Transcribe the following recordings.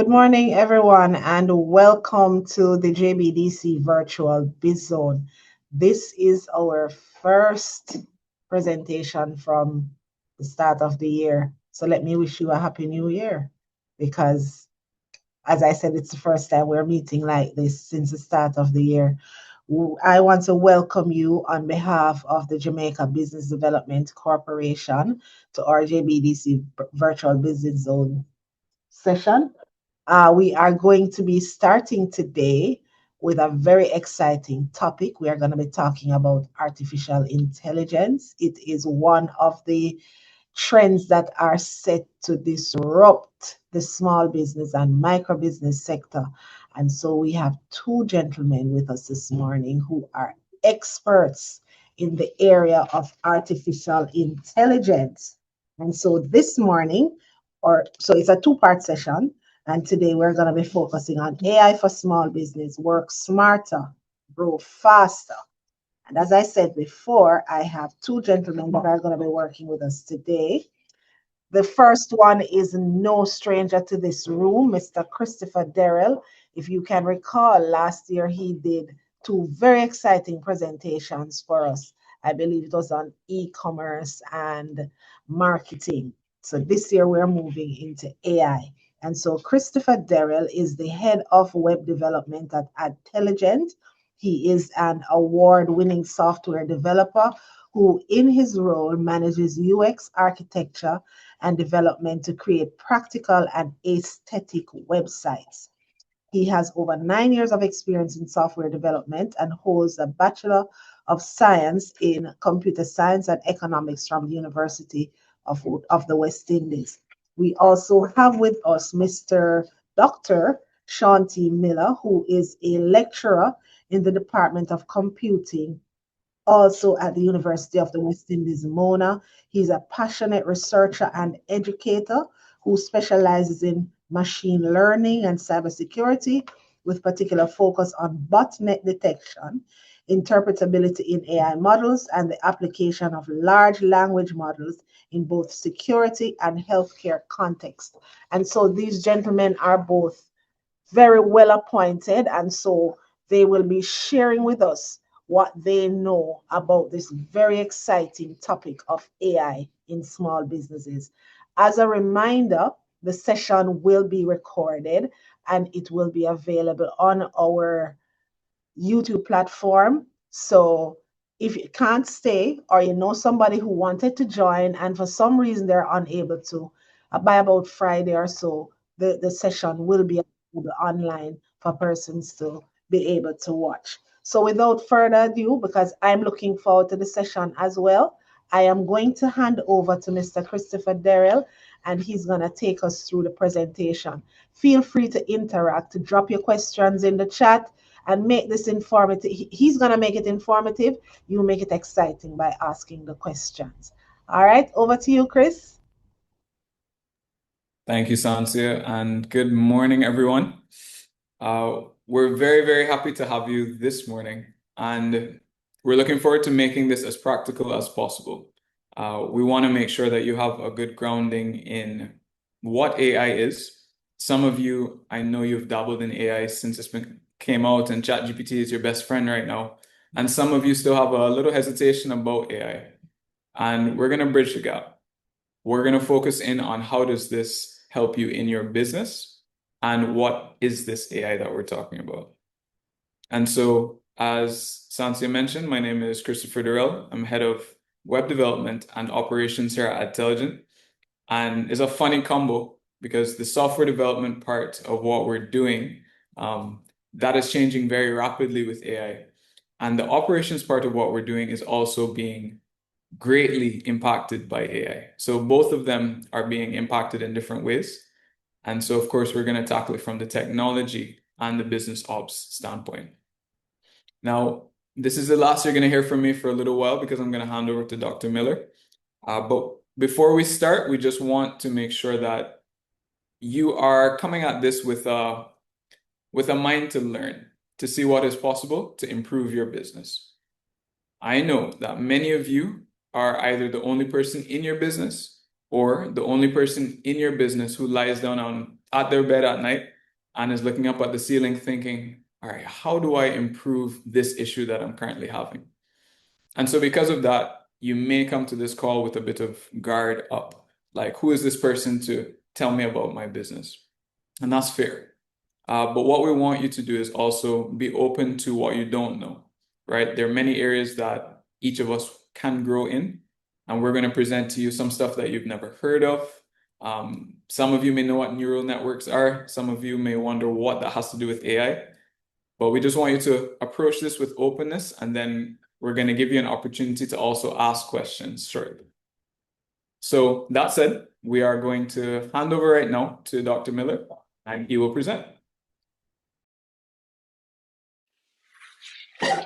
Good morning, everyone, and welcome to the JBDC Virtual Biz Zone. This is our first presentation from the start of the year. So let me wish you a happy new year because, as I said, it's the first time we're meeting like this since the start of the year. I want to welcome you on behalf of the Jamaica Business Development Corporation to our JBDC Virtual Business Zone session. We are going to be starting today with a very exciting topic. We are going to be talking about artificial intelligence. It is one of the trends that are set to disrupt the small business and micro business sector. And so we have two gentlemen with us this morning who are experts in the area of artificial intelligence. And so this morning, so it's a two-part session. And today we're going to be focusing on AI for small business, work smarter, grow faster. And as I said before, I have two gentlemen that are going to be working with us today. The first one is no stranger to this room, Mr. Christopher Darrell. If you can recall, last year he did two very exciting presentations for us. I believe it was on e-commerce and marketing. So this year we're moving into AI. And so Christopher Darrell is the head of web development at Adtelligent. He is an award-winning software developer who, in his role, manages UX architecture and development to create practical and aesthetic websites. He has over 9 years of experience in software development and holds a Bachelor of Science in Computer Science and Economics from the University of the West Indies. We also have with us Mr. Dr. Sean T. Miller, who is a lecturer in the Department of Computing, also at the University of the West Indies, Mona. He's a passionate researcher and educator who specializes in machine learning and cybersecurity, with particular focus on botnet detection, interpretability in AI models, and the application of large language models in both security and healthcare context. And so these gentlemen are both very well appointed, and so they will be sharing with us what they know about this very exciting topic of AI in small businesses. As a reminder, the session will be recorded and it will be available on our YouTube platform. So if you can't stay or you know somebody who wanted to join and for some reason they're unable to, by about Friday or so, the session will be available online for persons to be able to watch. So without further ado, because I'm looking forward to the session as well, I am going to hand over to Mr. Christopher Darrell, and he's going to take us through the presentation. Feel free to interact, to drop your questions in the chat and make this informative. He's going to make it informative. You make it exciting by asking the questions. All right, over to you, Chris. Thank you, Sansia, and good morning, everyone. We're very, very happy to have you this morning, and we're looking forward to making this as practical as possible. We want to make sure that you have a good grounding in what AI is. Some of you, I know you've dabbled in AI since came out, and ChatGPT is your best friend right now. And some of you still have a little hesitation about AI. And we're going to bridge the gap. We're going to focus in on how does this help you in your business and what is this AI that we're talking about. And so, as Sansia mentioned, my name is Christopher Darrell. I'm head of web development and operations here at Adtelligent. And it's a funny combo because the software development part of what we're doing, that is changing very rapidly with AI. And the operations part of what we're doing is also being greatly impacted by AI. So both of them are being impacted in different ways. And so, of course, we're going to tackle it from the technology and the business ops standpoint. Now, this is the last you're going to hear from me for a little while because I'm going to hand over to Dr. Miller. But before we start, we just want to make sure that you are coming at this with a mind to learn, to see what is possible to improve your business. I know that many of you are either the only person in your business or the only person in your business who lies down at their bed at night and is looking up at the ceiling thinking, all right, how do I improve this issue that I'm currently having? And so because of that, you may come to this call with a bit of guard up. Like, who is this person to tell me about my business? And that's fair. But what we want you to do is also be open to what you don't know, right? There are many areas that each of us can grow in, and we're going to present to you some stuff that you've never heard of. Some of you may know what neural networks are. Some of you may wonder what that has to do with AI. But we just want you to approach this with openness, and then we're going to give you an opportunity to also ask questions shortly. So that said, we are going to hand over right now to Dr. Miller, and he will present.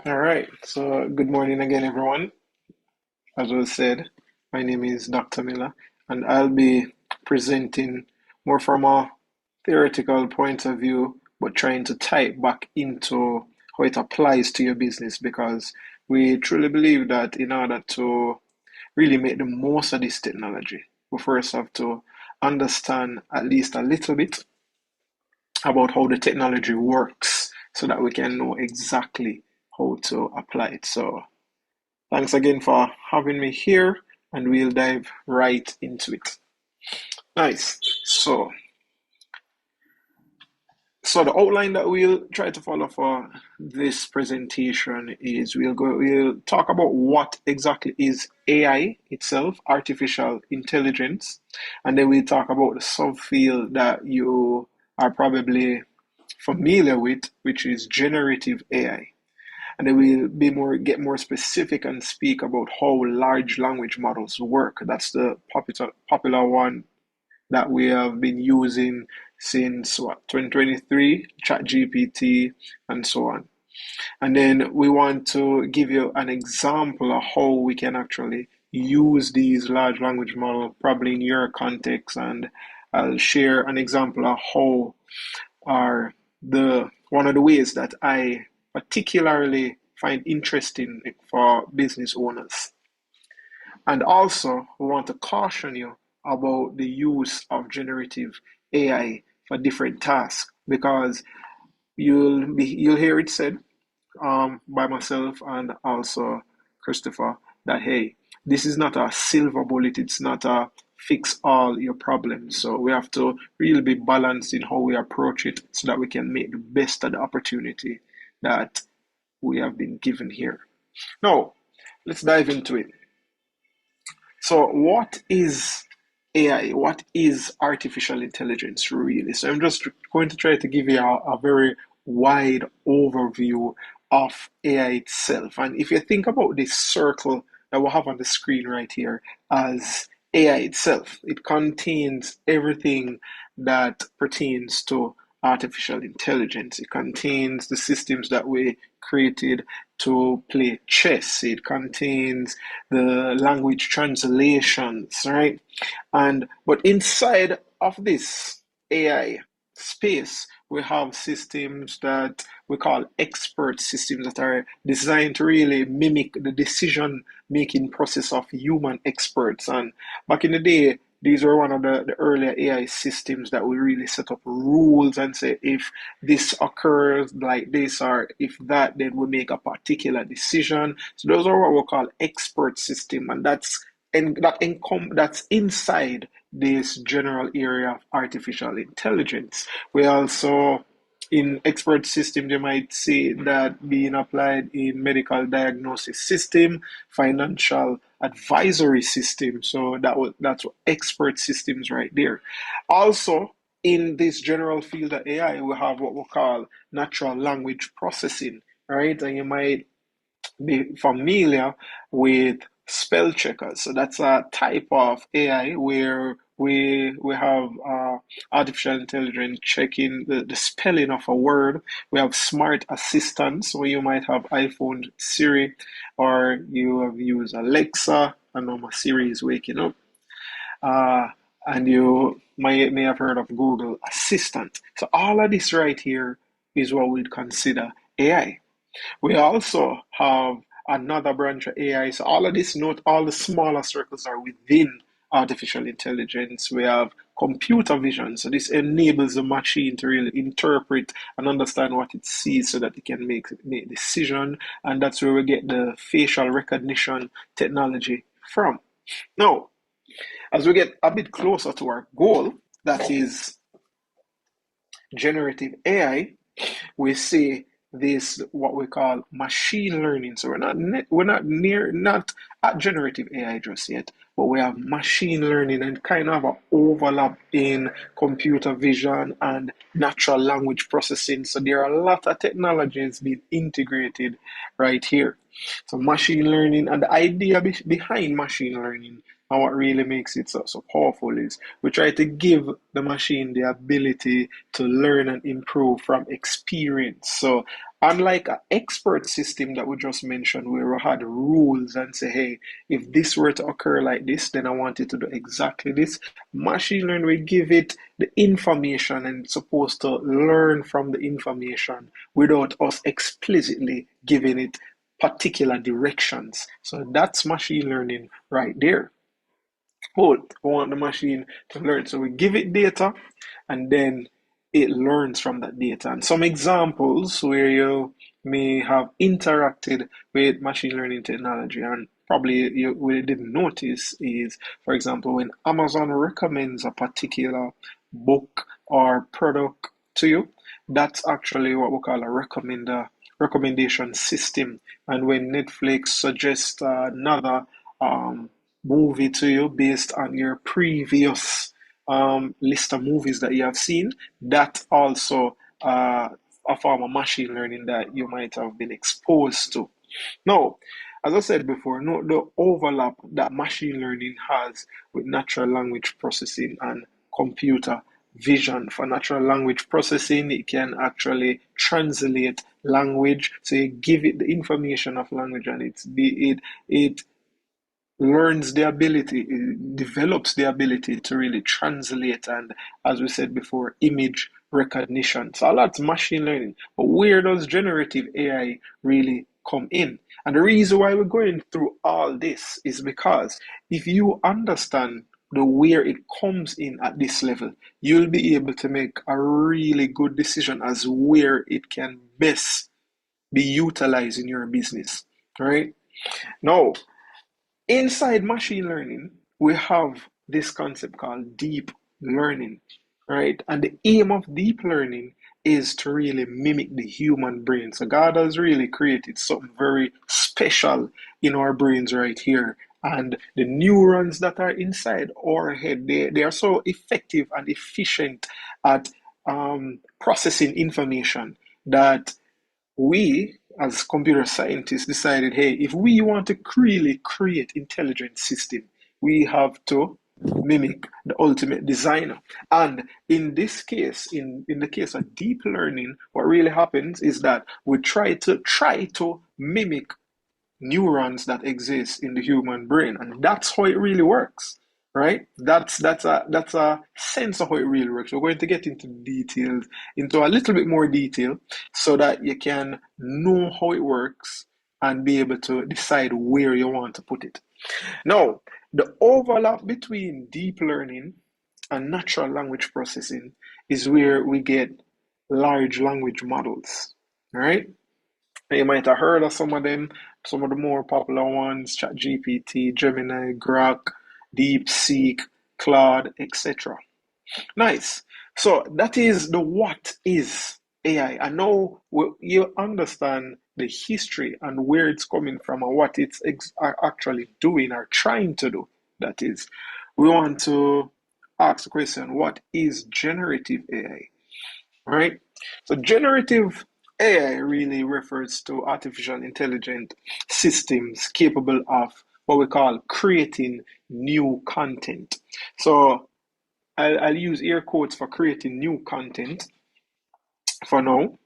All right. So good morning again, everyone. As was said, my name is Dr. Miller, and I'll be presenting more from a theoretical point of view, but trying to tie it back into how it applies to your business, because we truly believe that in order to really make the most of this technology, we first have to understand at least a little bit about how the technology works so that we can know exactly how to apply it. So thanks again for having me here, and we'll dive right into it. Nice. So the outline that we'll try to follow for this presentation is we'll talk about what exactly is AI itself, artificial intelligence, and then we'll talk about the subfield that you are probably familiar with, which is generative AI. And then we'll get more specific and speak about how large language models work. That's the popular one that we have been using since 2023, ChatGPT, and so on. And then we want to give you an example of how we can actually use these large language models, probably in your context, and I'll share an example of how are one of the ways that I particularly find interesting for business owners. And also, we want to caution you about the use of generative AI for different tasks, because you'll hear it said by myself and also Christopher that, hey, this is not a silver bullet, it's not a fix all your problems. So we have to really be balanced in how we approach it so that we can make the best of the opportunity that we have been given here. Now, let's dive into it. So what is AI? What is artificial intelligence really? So I'm just going to try to give you a very wide overview of AI itself. And if you think about this circle that we have on the screen right here as AI itself, it contains everything that pertains to artificial intelligence. It contains the systems that we created to play chess. It contains the language translations, right? But inside of this AI space, we have systems that we call expert systems that are designed to really mimic the decision making process of human experts. And back in the day, these were one of the earlier AI systems that will really set up rules and say, if this occurs like this or if that, then we make a particular decision. So those are what we call expert system, and that's inside this general area of artificial intelligence. We also, in expert system, you might see that being applied in medical diagnosis system, financial advisory system. So that's what expert systems right there. Also, in this general field of AI, we have what we call natural language processing, right? And you might be familiar with spell checkers. So that's a type of AI where we have artificial intelligence checking the spelling of a word. We have smart assistants where you might have iPhone Siri, or you have used Alexa. I know my Siri is waking up. And you may have heard of Google Assistant. So all of this right here is what we'd consider AI. We also have another branch of AI. So all of this, note all the smaller circles are within artificial intelligence. We have computer vision. So this enables the machine to really interpret and understand what it sees so that it can make decision. And that's where we get the facial recognition technology from. Now, as we get a bit closer to our goal, that is generative AI, we see this what we call machine learning. So we're not at generative AI just yet, but we have machine learning and kind of an overlap in computer vision and natural language processing. So there are a lot of technologies being integrated right here. So machine learning, and the idea behind machine learning and what really makes it so powerful is we try to give the machine the ability to learn and improve from experience. So unlike an expert system that we just mentioned, where we had rules and say, hey, if this were to occur like this, then I want it to do exactly this. Machine learning, we give it the information and it's supposed to learn from the information without us explicitly giving it particular directions. So that's machine learning right there. We want the machine to learn. So we give it data and then it learns from that data. And some examples where you may have interacted with machine learning technology and probably you didn't notice is, for example, when Amazon recommends a particular book or product to you, that's actually what we call a recommendation system. And when Netflix suggests another movie to you based on your previous list of movies that you have seen, that's also a form of machine learning that you might have been exposed to. Now, as I said before, note the overlap that machine learning has with natural language processing and computer vision. For natural language processing, it can actually translate language. So you give it the information of language and it learns the ability, it develops the ability to really translate and, as we said before, image recognition. So all that's machine learning. But where does generative AI really come in? And the reason why we're going through all this is because if you understand the where it comes in at this level, you'll be able to make a really good decision as where it can best be utilized in your business. Right? Now, inside machine learning, we have this concept called deep learning, right? And the aim of deep learning is to really mimic the human brain. So God has really created something very special in our brains right here. And the neurons that are inside our head, they are so effective and efficient at processing information that we as computer scientists decided, hey, if we want to really create intelligent system, we have to mimic the ultimate designer. And in this case, in the case of deep learning, what really happens is that we try to mimic neurons that exist in the human brain, and that's how it really works, right? That's a sense of how it really works. We're going to get into details, into a little bit more detail, so that you can know how it works and be able to decide where you want to put it. Now, the overlap between deep learning and natural language processing is where we get large language models, right? You might have heard of some of them, some of the more popular ones: ChatGPT, Gemini, Grok, DeepSeek, Claude, etc. Nice. So that is the what is AI. And now you understand the history and where it's coming from and what it's actually doing or trying to do. That is, we want to ask the question, what is generative AI? Right? So generative AI really refers to artificial intelligent systems capable of what we call creating new content. So I'll use air quotes for creating new content for now.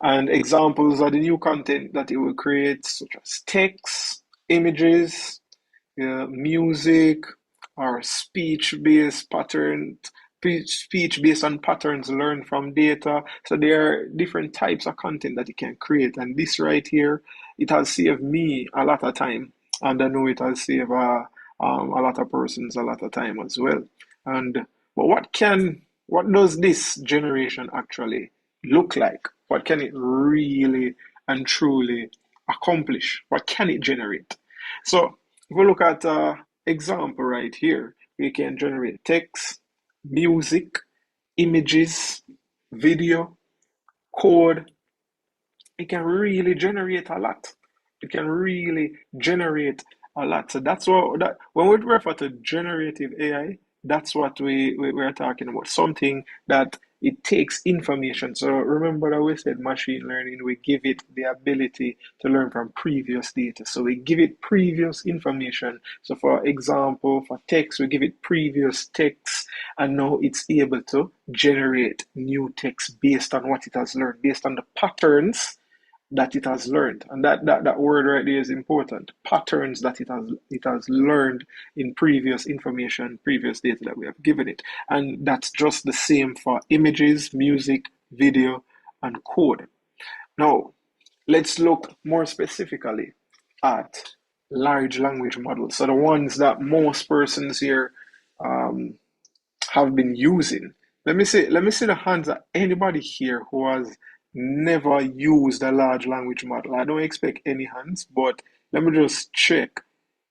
And examples of the new content that it will create, such as text, images, music, or speech based on patterns learned from data. So there are different types of content that you can create. And this right here, it has saved me a lot of time. And I know it has saved a lot of persons a lot of time as well. And But what does this generation actually look like? What can it really and truly accomplish? What can it generate? So if we look at example right here, we can generate text, music, images, video, code. It can really generate a lot. It can really generate a lot. So that's what that when we refer to generative AI, that's what we're talking about. Something that it takes information. So remember that we said machine learning, we give it the ability to learn from previous data. So we give it previous information. So for example, for text, we give it previous text, and now it's able to generate new text based on what it has learned, based on the patterns that it has learned. And that word right there is important. Patterns that it has learned in previous information, previous data that we have given it. And that's just the same for images, music, video, and code. Now, let's look more specifically at large language models. So the ones that most persons here um, have been using. Let me see the hands of anybody here who has never used a large language model. I don't expect any hands, but let me just check.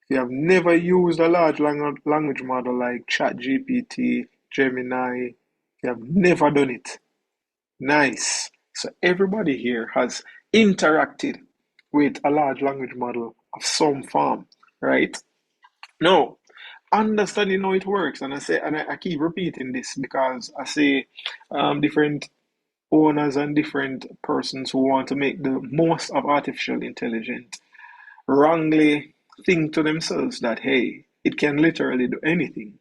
If you have never used a large language model like ChatGPT, Gemini, if you have never done it, nice. So everybody here has interacted with a large language model of some form, right? Now, understanding how it works, and I keep repeating this because I say different owners and different persons who want to make the most of artificial intelligence wrongly think to themselves that hey, it can literally do anything.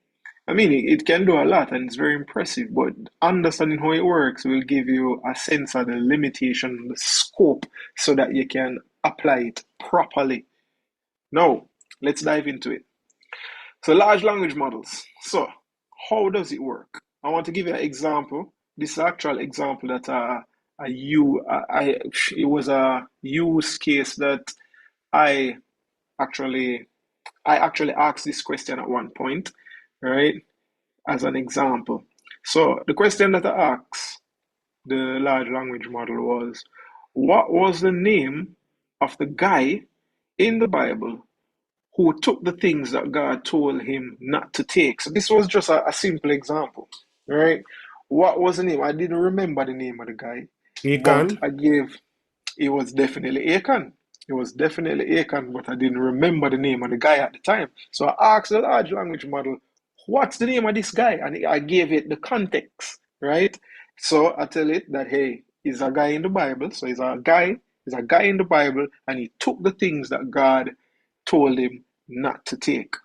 I mean, it can do a lot and it's very impressive, but understanding how it works will give you a sense of the limitation, the scope, so that you can apply it properly. Now, let's dive into it. So large language models. So how does it work? I want to give you an example. This is an actual example that it was a use case that I actually I actually asked this question at one point, right? As an example. So the question that I asked the large language model was, what was the name of the guy in the Bible who took the things that God told him not to take? So this was just a simple example, right? What was the name? I didn't remember the name of the guy, but Achan. it was definitely Achan. It was definitely Achan, but I didn't remember the name of the guy at the time. So I asked the large language model, what's the name of this guy? And I gave it the context, right? So I tell it that, hey, he's a guy in the Bible. So he's a guy in the Bible, and he took the things that God told him not to take.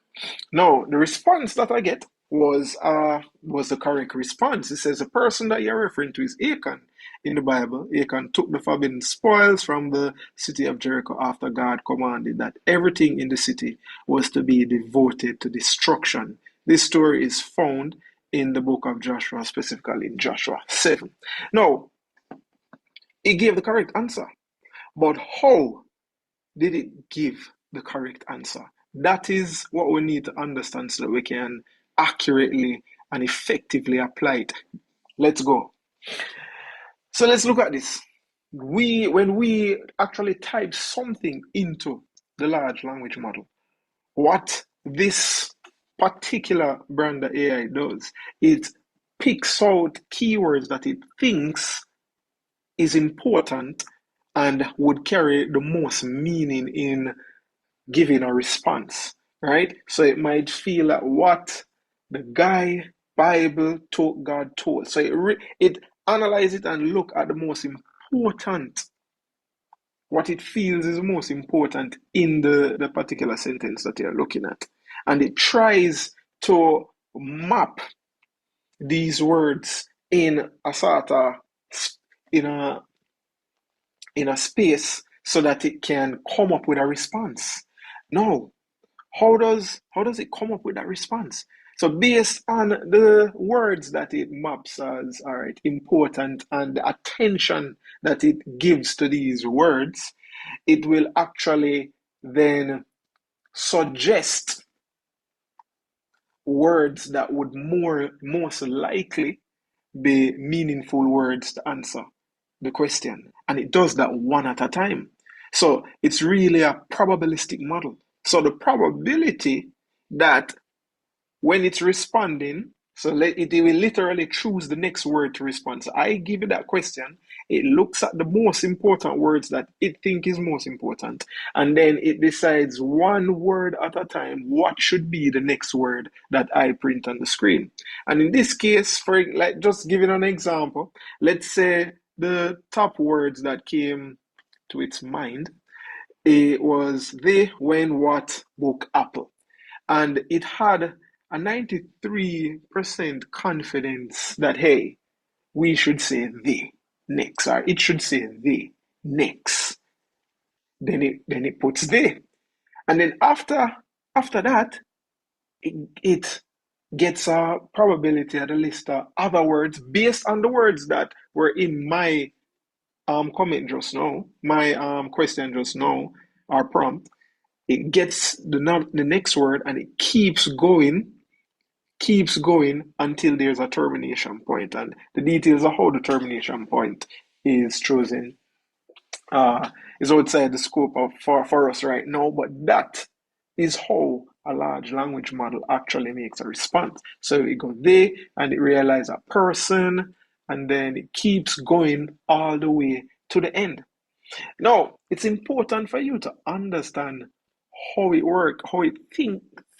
Now, the response that I get was the correct response. It says the person that you're referring to is Achan in the Bible. Achan took the forbidden spoils from the city of Jericho after God commanded that everything in the city was to be devoted to destruction. This story is found in the book of Joshua, specifically in Joshua 7. Now, it gave the correct answer, but how did it give the correct answer? That is what we need to understand so that we can accurately and effectively apply it. Let's go. So let's look at this. When we actually type something into the large language model, what this particular brand of AI does, it picks out keywords that it thinks is important and would carry the most meaning in giving a response, right? So it might feel like what the guy Bible told God told. So it analyze it and look at the most important, what it feels is most important in the particular sentence that you're looking at. And it tries to map these words in a sort of in a in a space so that it can come up with a response. No, how does it come up with that response? So based on the words that it maps as all right important and the attention that it gives to these words, it will actually then suggest words that would most likely be meaningful words to answer the question. And it does that one at a time. So it's really a probabilistic model. So the probability that when it's responding, so it will literally choose the next word to respond. So I give it that question, it looks at the most important words that it thinks is most important, and then it decides one word at a time what should be the next word that I print on the screen. And in this case, for like just giving an example, let's say the top words that came to its mind, it was they, when, what, book, apple. And it had a 93% confidence that, hey, we should say the next, or it should say the next. Then it puts the. And then after that, it gets a probability at a list of other words based on the words that were in my comment just now, my question just now, or prompt. It gets the next word and it keeps going until there's a termination point. And the details of how the termination point is chosen is outside the scope of for us right now, but that is how a large language model actually makes a response. So it goes there and it realizes a person, and then it keeps going all the way to the end. Now, it's important for you to understand how it works, how it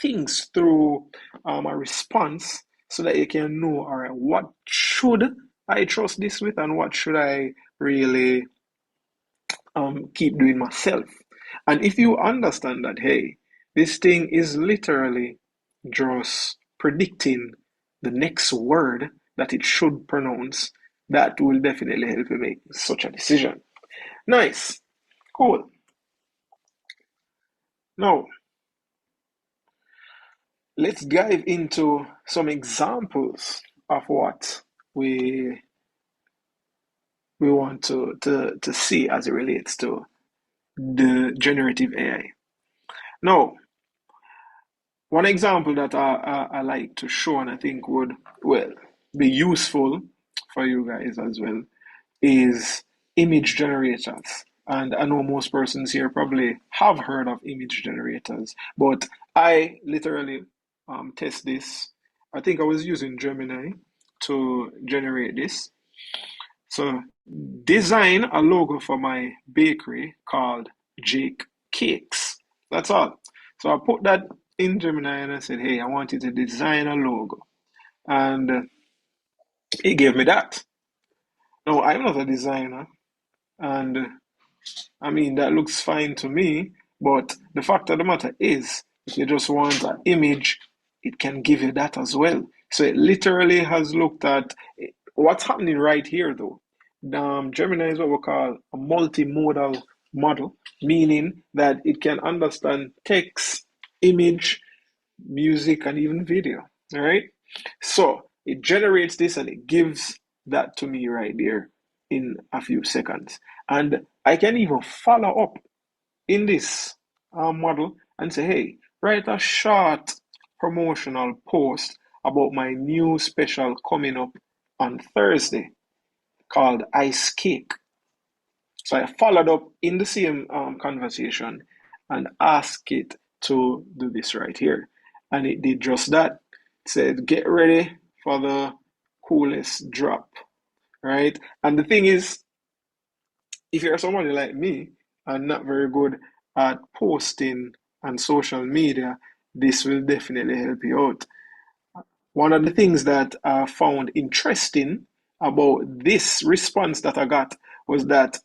thinks through a response, so that you can know, all right, what should I trust this with, and what should I really keep doing myself. And if you understand that, hey, this thing is literally just predicting the next word that it should pronounce, that will definitely help you make such a decision. Nice. Cool. Now, let's dive into some examples of what we want to see as it relates to the generative AI. Now, one example that I like to show, and I think would, well, be useful for you guys as well, is image generators. And I know most persons here probably have heard of image generators, but I literally test this. I think I was using Gemini to generate this. So design a logo for my bakery called Jake Cakes. That's all. So I put that in Gemini and I said, hey, I want you to design a logo. And it gave me that. Now, I'm not a designer, and I mean, that looks fine to me, but the fact of the matter is, if you just want an image, it can give you that as well. So it literally has looked at what's happening right here, though. Gemini is what we call a multimodal model, meaning that it can understand text, image, music, and even video. All right. So it generates this and it gives that to me right there in a few seconds. And I can even follow up in this model and say, hey, write a short promotional post about my new special coming up on Thursday called Ice Cake. So I followed up in the same conversation and asked it to do this right here. And it did just that. It said, get ready for the coolest drop, right? And the thing is, if you're somebody like me and not very good at posting on social media, this will definitely help you out. One of the things that I found interesting about this response that I got was that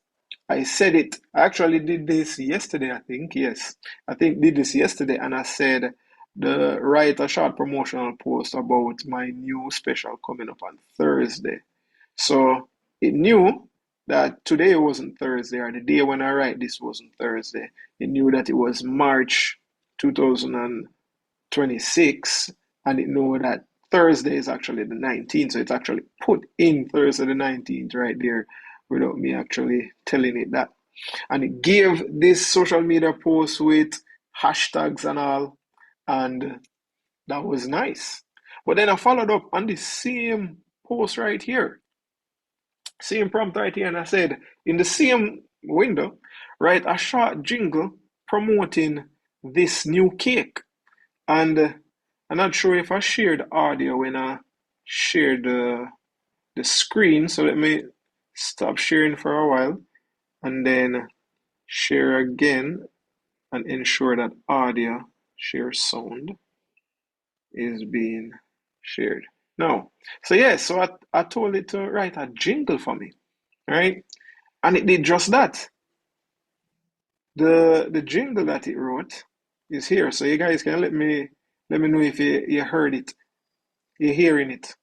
I said it. I actually did this yesterday, I think. Yes, I think did this yesterday, and I said write a short promotional post about my new special coming up on Thursday. So it knew that today wasn't Thursday, or the day when I write this wasn't Thursday. It knew that it was March 2026, and it knew that Thursday is actually the 19th. So it's actually put in Thursday the 19th right there without me actually telling it that. And it gave this social media post with hashtags and all. And That was nice. But then I followed up on the same post right here, same prompt right here, and I said, in the same window, write a short jingle promoting this new cake. And I'm not sure if I shared audio when I shared the screen, so let me stop sharing for a while and then share again and ensure that audio share sound is being shared. Now, so yeah, so I told it to write a jingle for me, right? And it did just that. The jingle that it wrote is here. So you guys can let me know if you heard it. You're hearing it.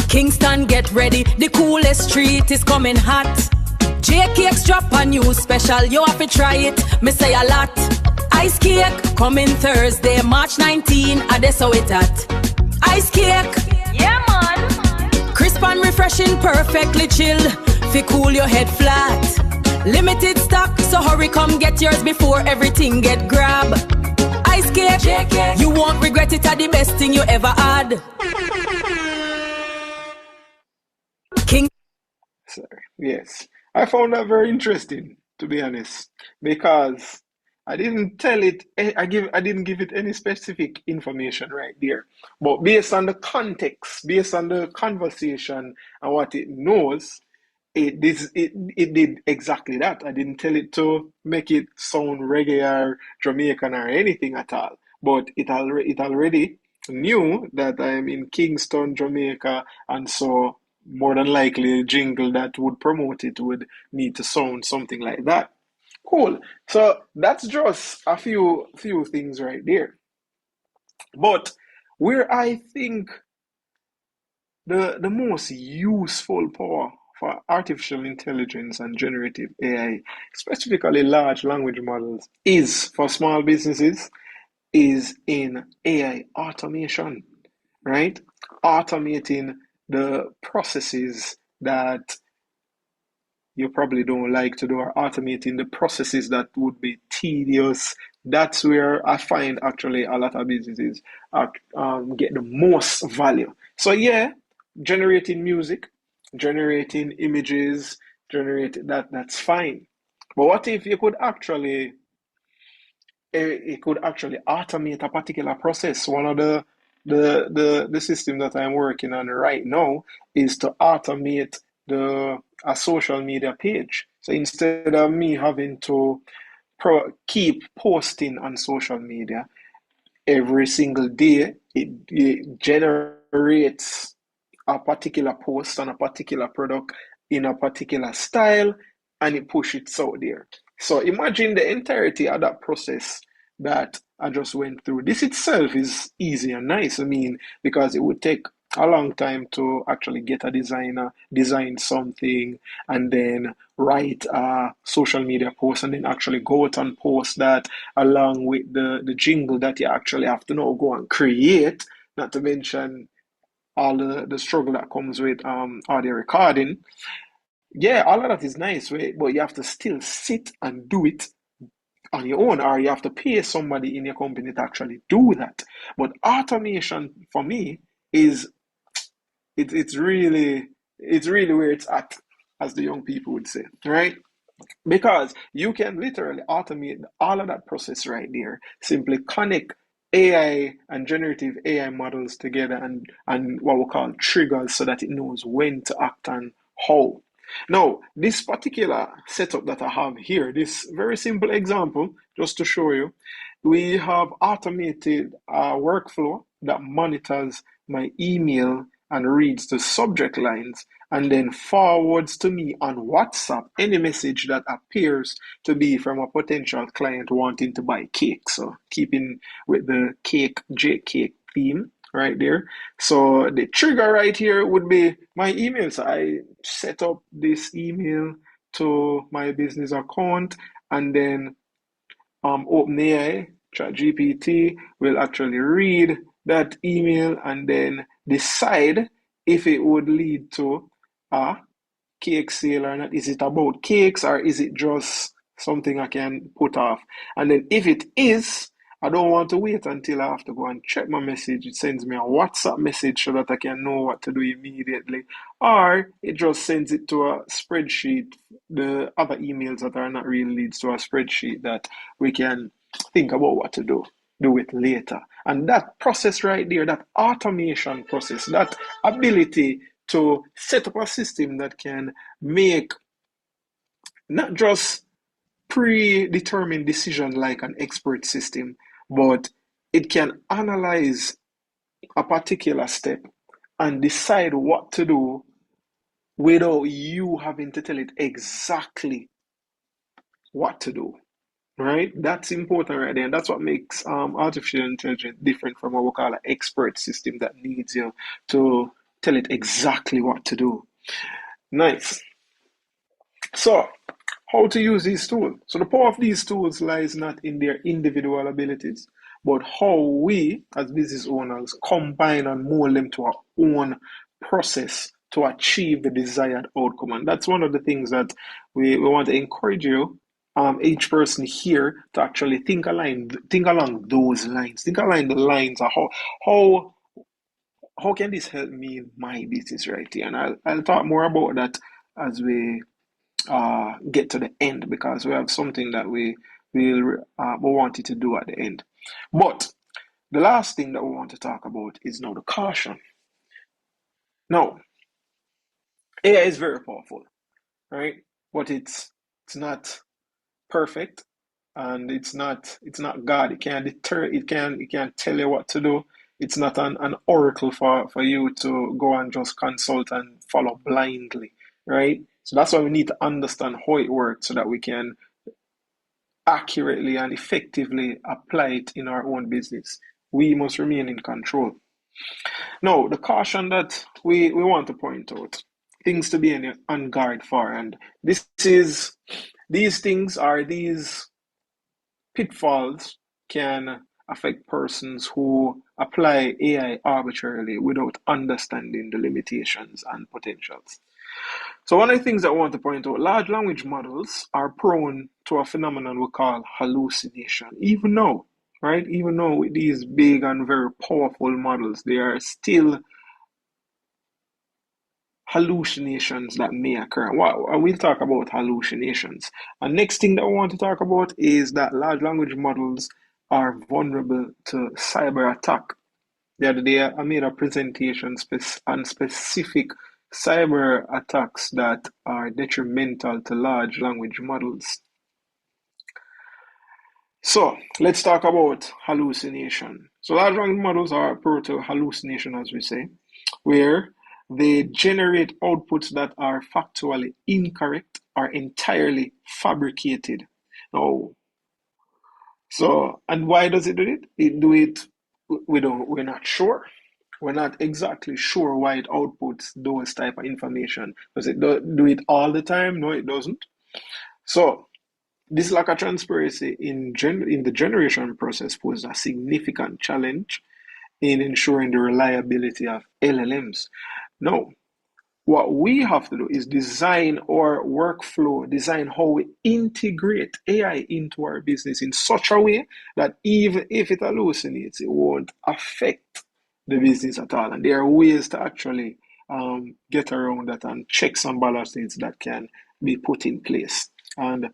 Kingston, get ready. The coolest street is coming hot. J-Cakes drop a new special. You have to try it. Me say a lot. Ice cake coming Thursday, March 19. That's how it at. Ice cake. Yeah, man. Crisp and refreshing, perfectly chill. Fi cool your head flat. Limited stock, so hurry come get yours before everything get grab. Ice cake. J-Cake. You won't regret it. Are the best thing you ever had. King. Sorry. Yes. I found that very interesting, to be honest, because I didn't tell it, I didn't give it any specific information right there. But based on the context, based on the conversation and what it knows, it did exactly that. I didn't tell it to make it sound reggae or Jamaican or anything at all. But it already knew that I'm in Kingston, Jamaica, and so more than likely a jingle that would promote it would need to sound something like that. Cool. So that's just a few things right there. But where I think the most useful power for artificial intelligence and generative AI, specifically large language models, is for small businesses, is in AI automation, right? Automating the processes that you probably don't like to do, or automating the processes that would be tedious. That's where I find actually a lot of businesses get the most value. So yeah, generating music, generating images, that's fine. But what if you could actually it could actually automate a particular process? One of the system that I'm working on right now is to automate a social media page. So instead of me having to keep posting on social media every single day, it generates a particular post on a particular product in a particular style, and it pushes it out there. So imagine the entirety of that process that I just went through. This itself is easy and nice. I mean, because it would take a long time to actually get a designer, design something, and then write a social media post, and then actually go out and post that along with the jingle that you actually have to now go and create, not to mention all the struggle that comes with audio recording. Yeah, all of that is nice, right? But you have to still sit and do it on your own, or you have to pay somebody in your company to actually do that. But automation for me is it's really where it's at, as the young people would say, right? Because you can literally automate all of that process right there. Simply connect AI and generative AI models together, and what we call triggers, so that it knows when to act and how. Now, this particular setup that I have here, this very simple example, just to show you, we have automated a workflow that monitors my email and reads the subject lines, and then forwards to me on WhatsApp any message that appears to be from a potential client wanting to buy cake. So keeping with the cake theme right there. So the trigger right here would be my email. So I set up this email to my business account, and then OpenAI, ChatGPT will actually read that email and then decide if it would lead to a cake sale or not. Is it about cakes, or is it just something I can put off? And then if it is, I don't want to wait until I have to go and check my message. It sends me a WhatsApp message so that I can know what to do immediately. Or it just sends it to a spreadsheet, the other emails that are not really leads to a spreadsheet that we can think about what to do it later. And that process right there, that automation process, that ability to set up a system that can make not just predetermined decision like an expert system, but it can analyze a particular step and decide what to do without you having to tell it exactly what to do. Right? That's important right there. And that's what makes artificial intelligence different from what we call an expert system that needs you to tell it exactly what to do. Nice. So, how to use these tools? So, the power of these tools lies not in their individual abilities, but how we, as business owners, combine and mold them to our own process to achieve the desired outcome. And that's one of the things that we want to encourage you, each person here, to actually think along those lines. Think along the lines of how can this help me in my business right here? And I'll talk more about that as we get to the end, because we have something that we wanted to do at the end. But the last thing that we want to talk about is now the caution. Now, AI is very powerful, right? But it's not perfect, and it's not God. It can't deter. It can't tell you what to do. It's not an oracle for you to go and just consult and follow blindly, right? So that's why we need to understand how it works so that we can accurately and effectively apply it in our own business. We must remain in control. Now, the caution that we want to point out, things to be on guard for, and these pitfalls can affect persons who apply AI arbitrarily without understanding the limitations and potentials. So one of the things that I want to point out, large language models are prone to a phenomenon we call hallucination. Even though with these big and very powerful models, there are still hallucinations that may occur. And we'll talk about hallucinations. And next thing that I want to talk about is that large language models are vulnerable to cyber attack. The other day, I made a presentation on specific cyber attacks that are detrimental to large language models. So let's talk about hallucination. So large language models are prone to hallucination, as we say, where they generate outputs that are factually incorrect or entirely fabricated. Now, and why does it do it? We're not sure. We're not exactly sure why it outputs those type of information. Does it do it all the time? No, it doesn't. So this lack of transparency in the generation process poses a significant challenge in ensuring the reliability of LLMs. Now, what we have to do is design our workflow, design how we integrate AI into our business in such a way that even if it hallucinates, it won't affect the business at all. And there are ways to actually get around that, and checks and balances that can be put in place. And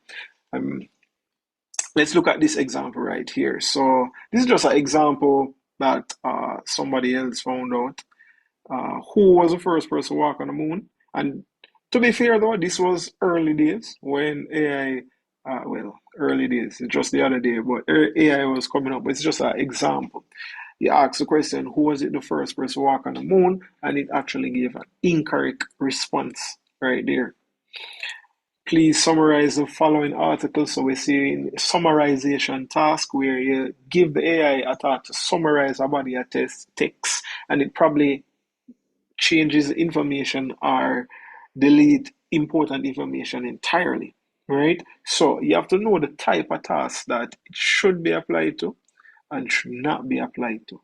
let's look at this example right here. So this is just an example that somebody else found out. Who was the first person to walk on the moon? And to be fair though, this was early days when AI, early days, it's just the other day, but AI was coming up. But it's just an example. You ask the question, who was it the first person to walk on the moon? And it actually gave an incorrect response right there. Please summarize the following article. So we're seeing summarization task where you give the AI a task to summarize a body of text, and it probably changes information or delete important information entirely, right? So you have to know the type of task that it should be applied to and should not be applied to.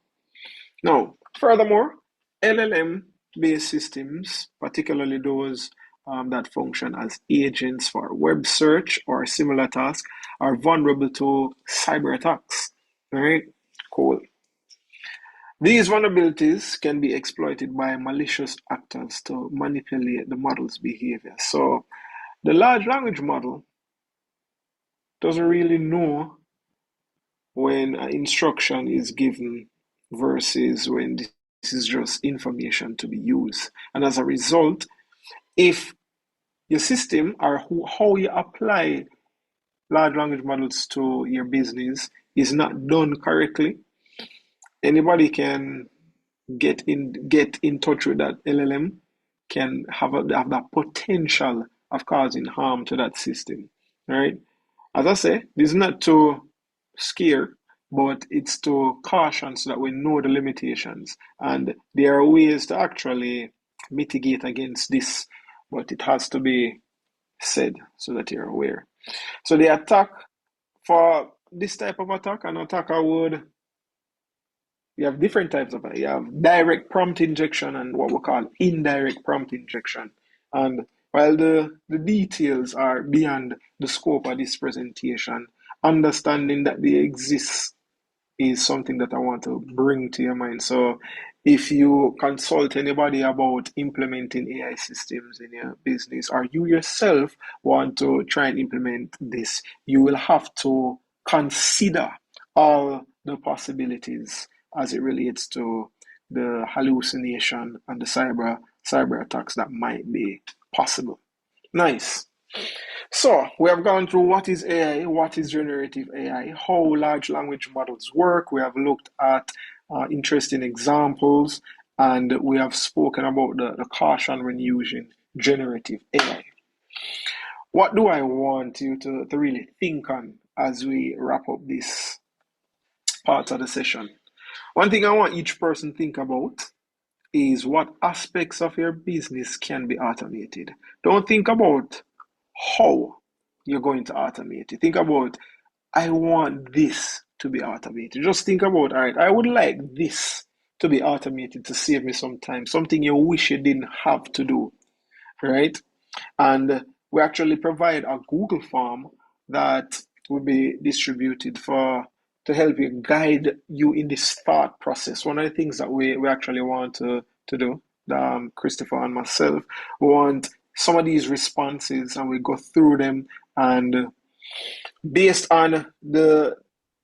Now, furthermore, LLM-based systems, particularly those that function as agents for web search or similar tasks, are vulnerable to cyber attacks. All right, cool. These vulnerabilities can be exploited by malicious actors to manipulate the model's behavior. So the large language model doesn't really know when an instruction is given versus when this is just information to be used. And as a result, if your system or how you apply large language models to your business is not done correctly, anybody can get in touch with that LLM, can have that potential of causing harm to that system. Right? As I say, this is not to scare, but it's to caution so that we know the limitations. And there are ways to actually mitigate against this, but it has to be said so that you're aware. So the attack for this type of attack, an attacker would, you have different types of it. You have direct prompt injection and what we call indirect prompt injection. And while the details are beyond the scope of this presentation, understanding that they exist is something that I want to bring to your mind. So if you consult anybody about implementing AI systems in your business, or you yourself want to try and implement this, you will have to consider all the possibilities as it relates to the hallucination and the cyber attacks that might be possible. Nice. So we have gone through what is AI, what is generative AI, how large language models work. We have looked at interesting examples, and we have spoken about the caution when using generative AI. What do I want you to really think on as we wrap up this part of the session? One thing I want each person to think about is what aspects of your business can be automated. Don't think about how you're going to automate it. Think about, I want this to be automated. Just think about, all right, I would like this to be automated to save me some time, something you wish you didn't have to do, right? And we actually provide a Google form that will be distributed to help you guide you in this thought process. One of the things that we actually want to do, Christopher and myself, we want some of these responses and we go through them, and based on the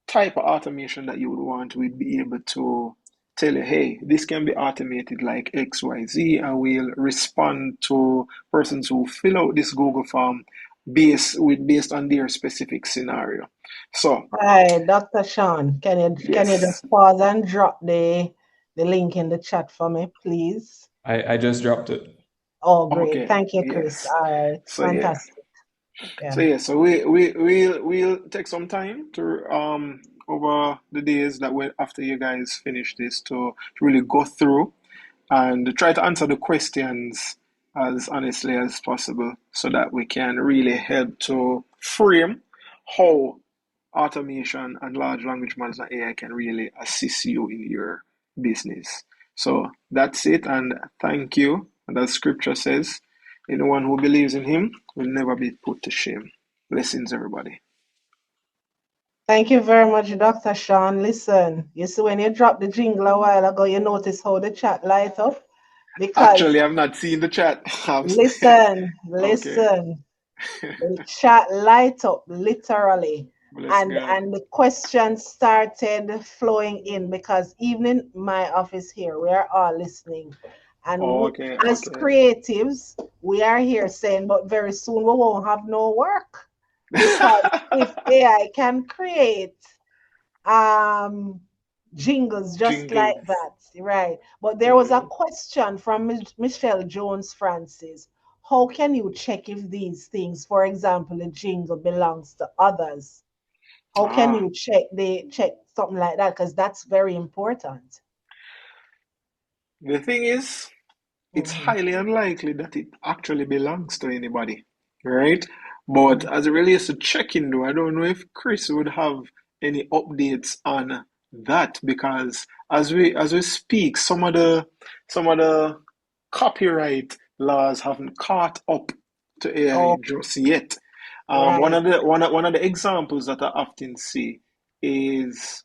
type of automation that you would want, we'd be able to tell you, hey, this can be automated like XYZ, and we'll respond to persons who fill out this Google form based on their specific scenario. So, Hi, Dr. Sean. Can you yes. just pause and drop the link in the chat for me, please? I just dropped it. Oh, great. Okay. Thank you, Chris. Yes. All right. So yeah. Fantastic. Yeah. So we'll take some time to over the days that we after you guys finish this to really go through and try to answer the questions as honestly as possible so that we can really help to frame how automation and large language models and AI can really assist you in your business. So that's it, and thank you. And as scripture says, anyone who believes in him will never be put to shame. Blessings, everybody. Thank you very much, Dr. Sean. Listen, you see when you dropped the jingle a while ago, you notice how the chat light up? Because Actually, I've not seen the chat. listen, Okay. the chat light up literally. Bless God. And the questions started flowing in because even in my office here, we are all listening. And Okay, as creatives, we are here saying, but very soon we won't have no work. Because if AI can create jingles just like that, right? But there was a question from Michelle Jones Francis. How can you check if these things, for example, a jingle belongs to others? How can you check something like that? Because that's very important. The thing is, it's highly unlikely that it actually belongs to anybody, right? But as it relates to checking, though, I don't know if Chris would have any updates on that, because as we speak, some of the copyright laws haven't caught up to AI just yet. Right. One of the examples that I often see is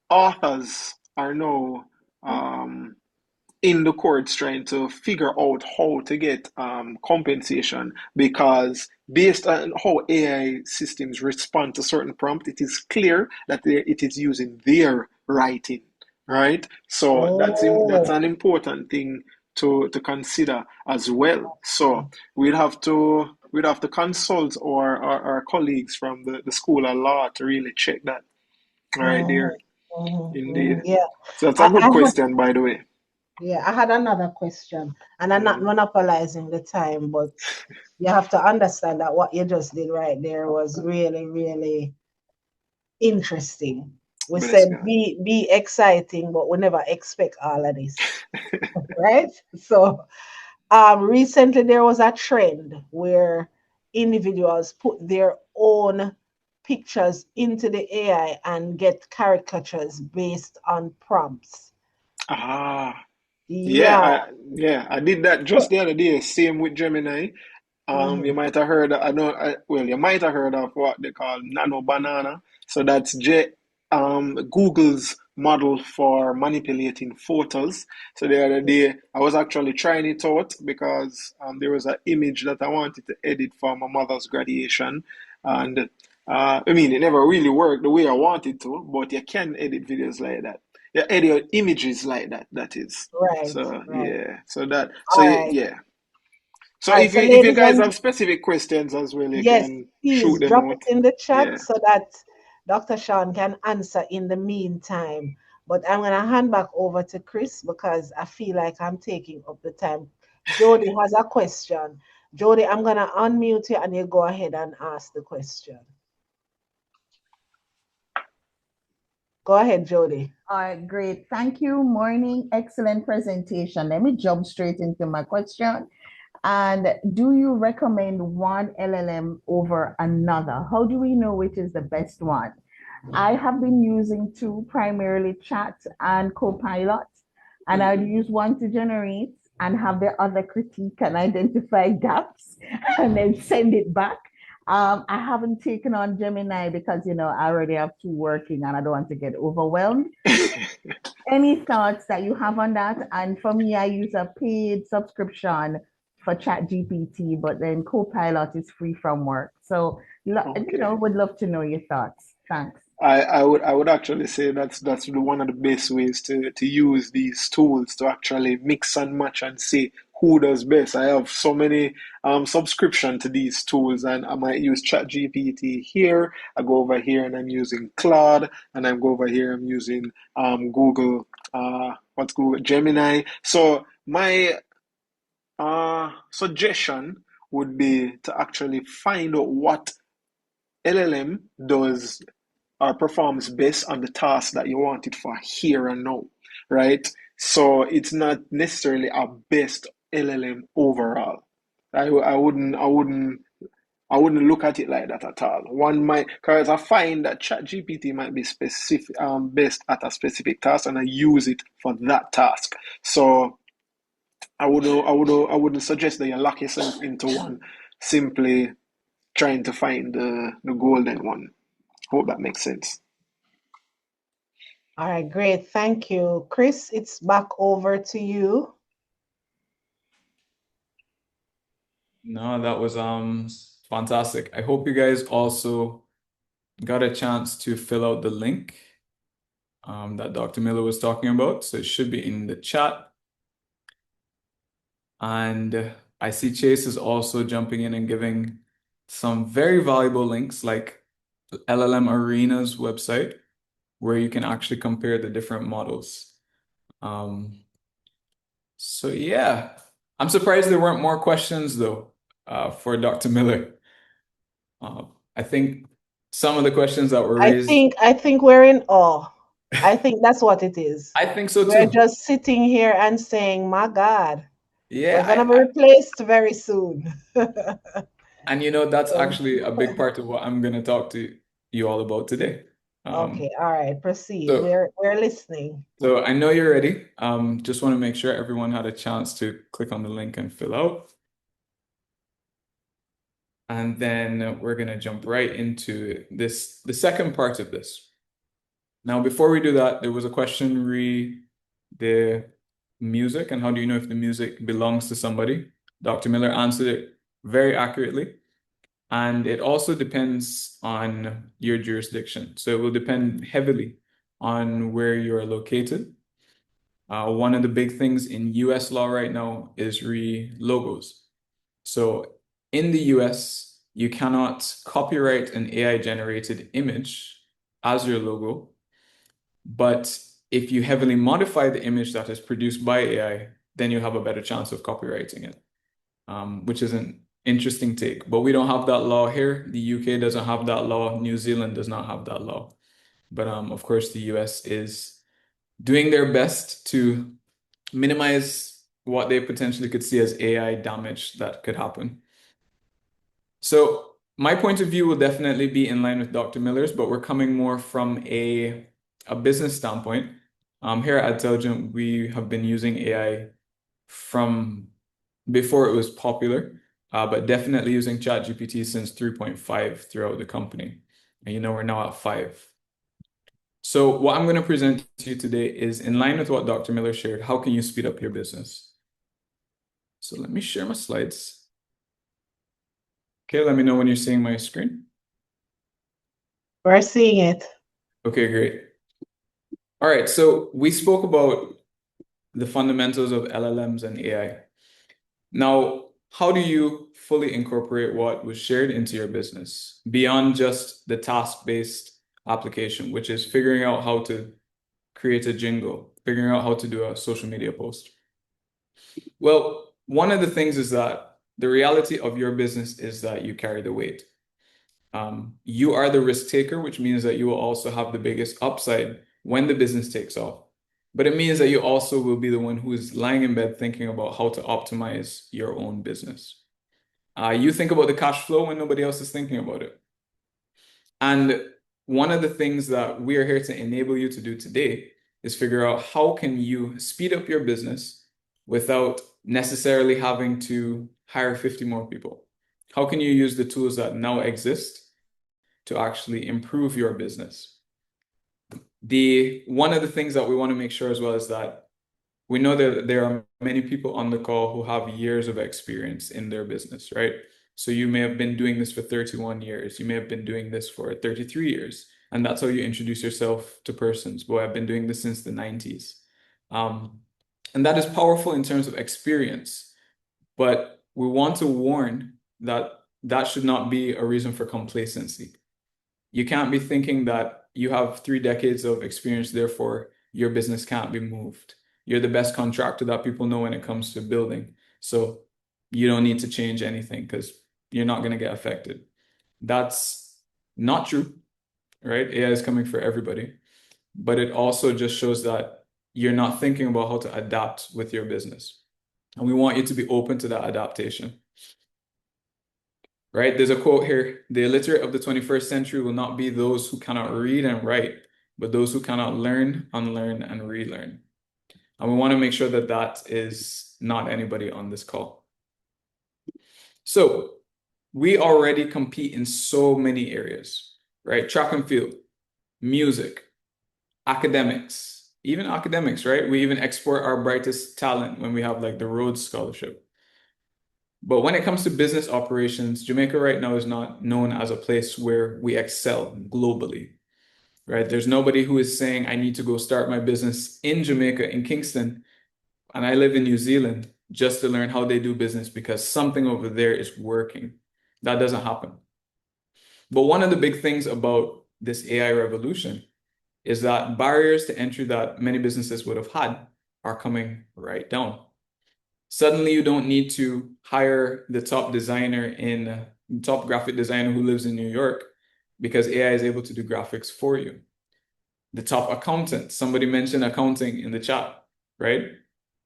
authors are now in the courts trying to figure out how to get compensation, because based on how AI systems respond to certain prompt, it is clear that it is using their writing, right? So that's Oh, an important thing to consider as well. So we'd have to consult our colleagues from the School of Law to really check that right there. Indeed. Yeah. So that's a I, good I had question, by the way. yeah, I had another question, and I'm not Mm, monopolizing the time, but you have to understand that what you just did right there was really, really interesting. We bless said God. be exciting, but we never expect all of this, right? So recently there was a trend where individuals put their own pictures into the AI and get caricatures based on prompts. Ah, yeah, Yeah. I did that just the other day. Same with Gemini. You Mhm. might have heard. Well, you might have heard of what they call nano banana. So that's Google's model for manipulating photos. So the other day, I was actually trying it out because there was an image that I wanted to edit for my mother's graduation, and I mean, it never really worked the way I wanted to. But you can edit videos like that. Yeah, edit images like that. That is. Right, So right. yeah. So that. So All right. yeah. So All right. if So, you ladies guys and have specific questions as well, you yes, can shoot please them drop it out. in the chat Yeah. so that Dr. Sean can answer in the meantime. But I'm going to hand back over to Chris because I feel like I'm taking up the time. Jody has a question. Jody, I'm going to unmute you and you go ahead and ask the question. Go ahead, Jody. All right, great. Thank you. Morning. Excellent presentation. Let me jump straight into my question. And do you recommend one LLM over another? How do we know which is the best one? I have been using two, primarily Chat and Copilot, and I'd use one to generate and have the other critique and identify gaps and then send it back. I haven't taken on Gemini because, I already have two working and I don't want to get overwhelmed. Any thoughts that you have on that? And for me, I use a paid subscription for ChatGPT, but then Copilot is free from work. So, Okay. would love to know your thoughts. Thanks. I would actually say that's one of the best ways to use these tools to actually mix and match and see who does best. I have so many subscription to these tools, and I might use ChatGPT here. I go over here and I'm using Claude, and I go over here I'm using Google what's Google Gemini. So my suggestion would be to actually find out what LLM does or performs best on the task that you want it for here and now, right? So it's not necessarily a best LLM overall. I wouldn't look at it like that at all. One might, because I find that ChatGPT might be specific, best at a specific task, and I use it for that task. So I wouldn't suggest that you lock yourself into one, simply trying to find the golden one. Hope that makes sense. All right, great. Thank you. Chris, it's back over to you. No, that was fantastic. I hope you guys also got a chance to fill out the link that Dr. Miller was talking about. So it should be in the chat. And I see Chase is also jumping in and giving some very valuable links like LLM Arena's website, where you can actually compare the different models. So yeah, I'm surprised there weren't more questions though for Dr. Miller. I think some of the questions that were raised, I think we're in awe. I think that's what it is. I think so We're too. just sitting here and saying, my God, we're Yeah, gonna be replaced very soon. and that's So, actually a big part of what I'm going to talk to you all about today. okay, all right, proceed. So, We're listening. so I know you're ready. Just want to make sure everyone had a chance to click on the link and fill out. And then we're going to jump right into the second part of this. Now, before we do that, there was a question re the music and how do you know if the music belongs to somebody? Dr. Miller answered it very accurately. And it also depends on your jurisdiction. So it will depend heavily on where you are located. One of the big things in US law right now is logos. So in the US, you cannot copyright an AI generated image as your logo. But if you heavily modify the image that is produced by AI, then you have a better chance of copywriting it, which is an interesting take. But we don't have that law here. The UK doesn't have that law. New Zealand does not have that law. But of course, the US is doing their best to minimize what they potentially could see as AI damage that could happen. So my point of view will definitely be in line with Dr. Miller's, but we're coming more from a business standpoint. Here at Intelligent, we have been using AI from before it was popular, but definitely using ChatGPT since 3.5 throughout the company. And we're now at 5. So what I'm going to present to you today is in line with what Dr. Miller shared. How can you speed up your business? So let me share my slides. Okay, let me know when you're seeing my screen. We're seeing it. Okay, great. All right, so we spoke about the fundamentals of LLMs and AI. Now, how do you fully incorporate what was shared into your business beyond just the task-based application, which is figuring out how to create a jingle, figuring out how to do a social media post? Well, one of the things is that the reality of your business is that you carry the weight. You are the risk taker, which means that you will also have the biggest upside when the business takes off. But it means that you also will be the one who is lying in bed thinking about how to optimize your own business. You think about the cash flow when nobody else is thinking about it. And one of the things that we are here to enable you to do today is figure out how can you speed up your business without necessarily having to hire 50 more people. How can you use the tools that now exist to actually improve your business? One of the things that we want to make sure as well is that we know that there are many people on the call who have years of experience in their business, right? So you may have been doing this for 31 years. You may have been doing this for 33 years. And that's how you introduce yourself to persons. Boy, I've been doing this since the 90s. And that is powerful in terms of experience. But we want to warn that that should not be a reason for complacency. You can't be thinking that you have 3 decades of experience, therefore your business can't be moved. You're the best contractor that people know when it comes to building. So you don't need to change anything because you're not going to get affected. That's not true, right? AI is coming for everybody. But it also just shows that you're not thinking about how to adapt with your business. And we want you to be open to that adaptation. Right? There's a quote here: the illiterate of the 21st century will not be those who cannot read and write, but those who cannot learn, unlearn, and relearn. And we want to make sure that that is not anybody on this call. So we already compete in so many areas, right? Track and field, music, academics, even academics, right? We even export our brightest talent when we have like the Rhodes Scholarship. But when it comes to business operations, Jamaica right now is not known as a place where we excel globally, right? There's nobody who is saying, I need to go start my business in Jamaica, in Kingston, and I live in New Zealand just to learn how they do business because something over there is working. That doesn't happen. But one of the big things about this AI revolution is that barriers to entry that many businesses would have had are coming right down. Suddenly, you don't need to hire the top top graphic designer who lives in New York because AI is able to do graphics for you. The top accountant, somebody mentioned accounting in the chat, right?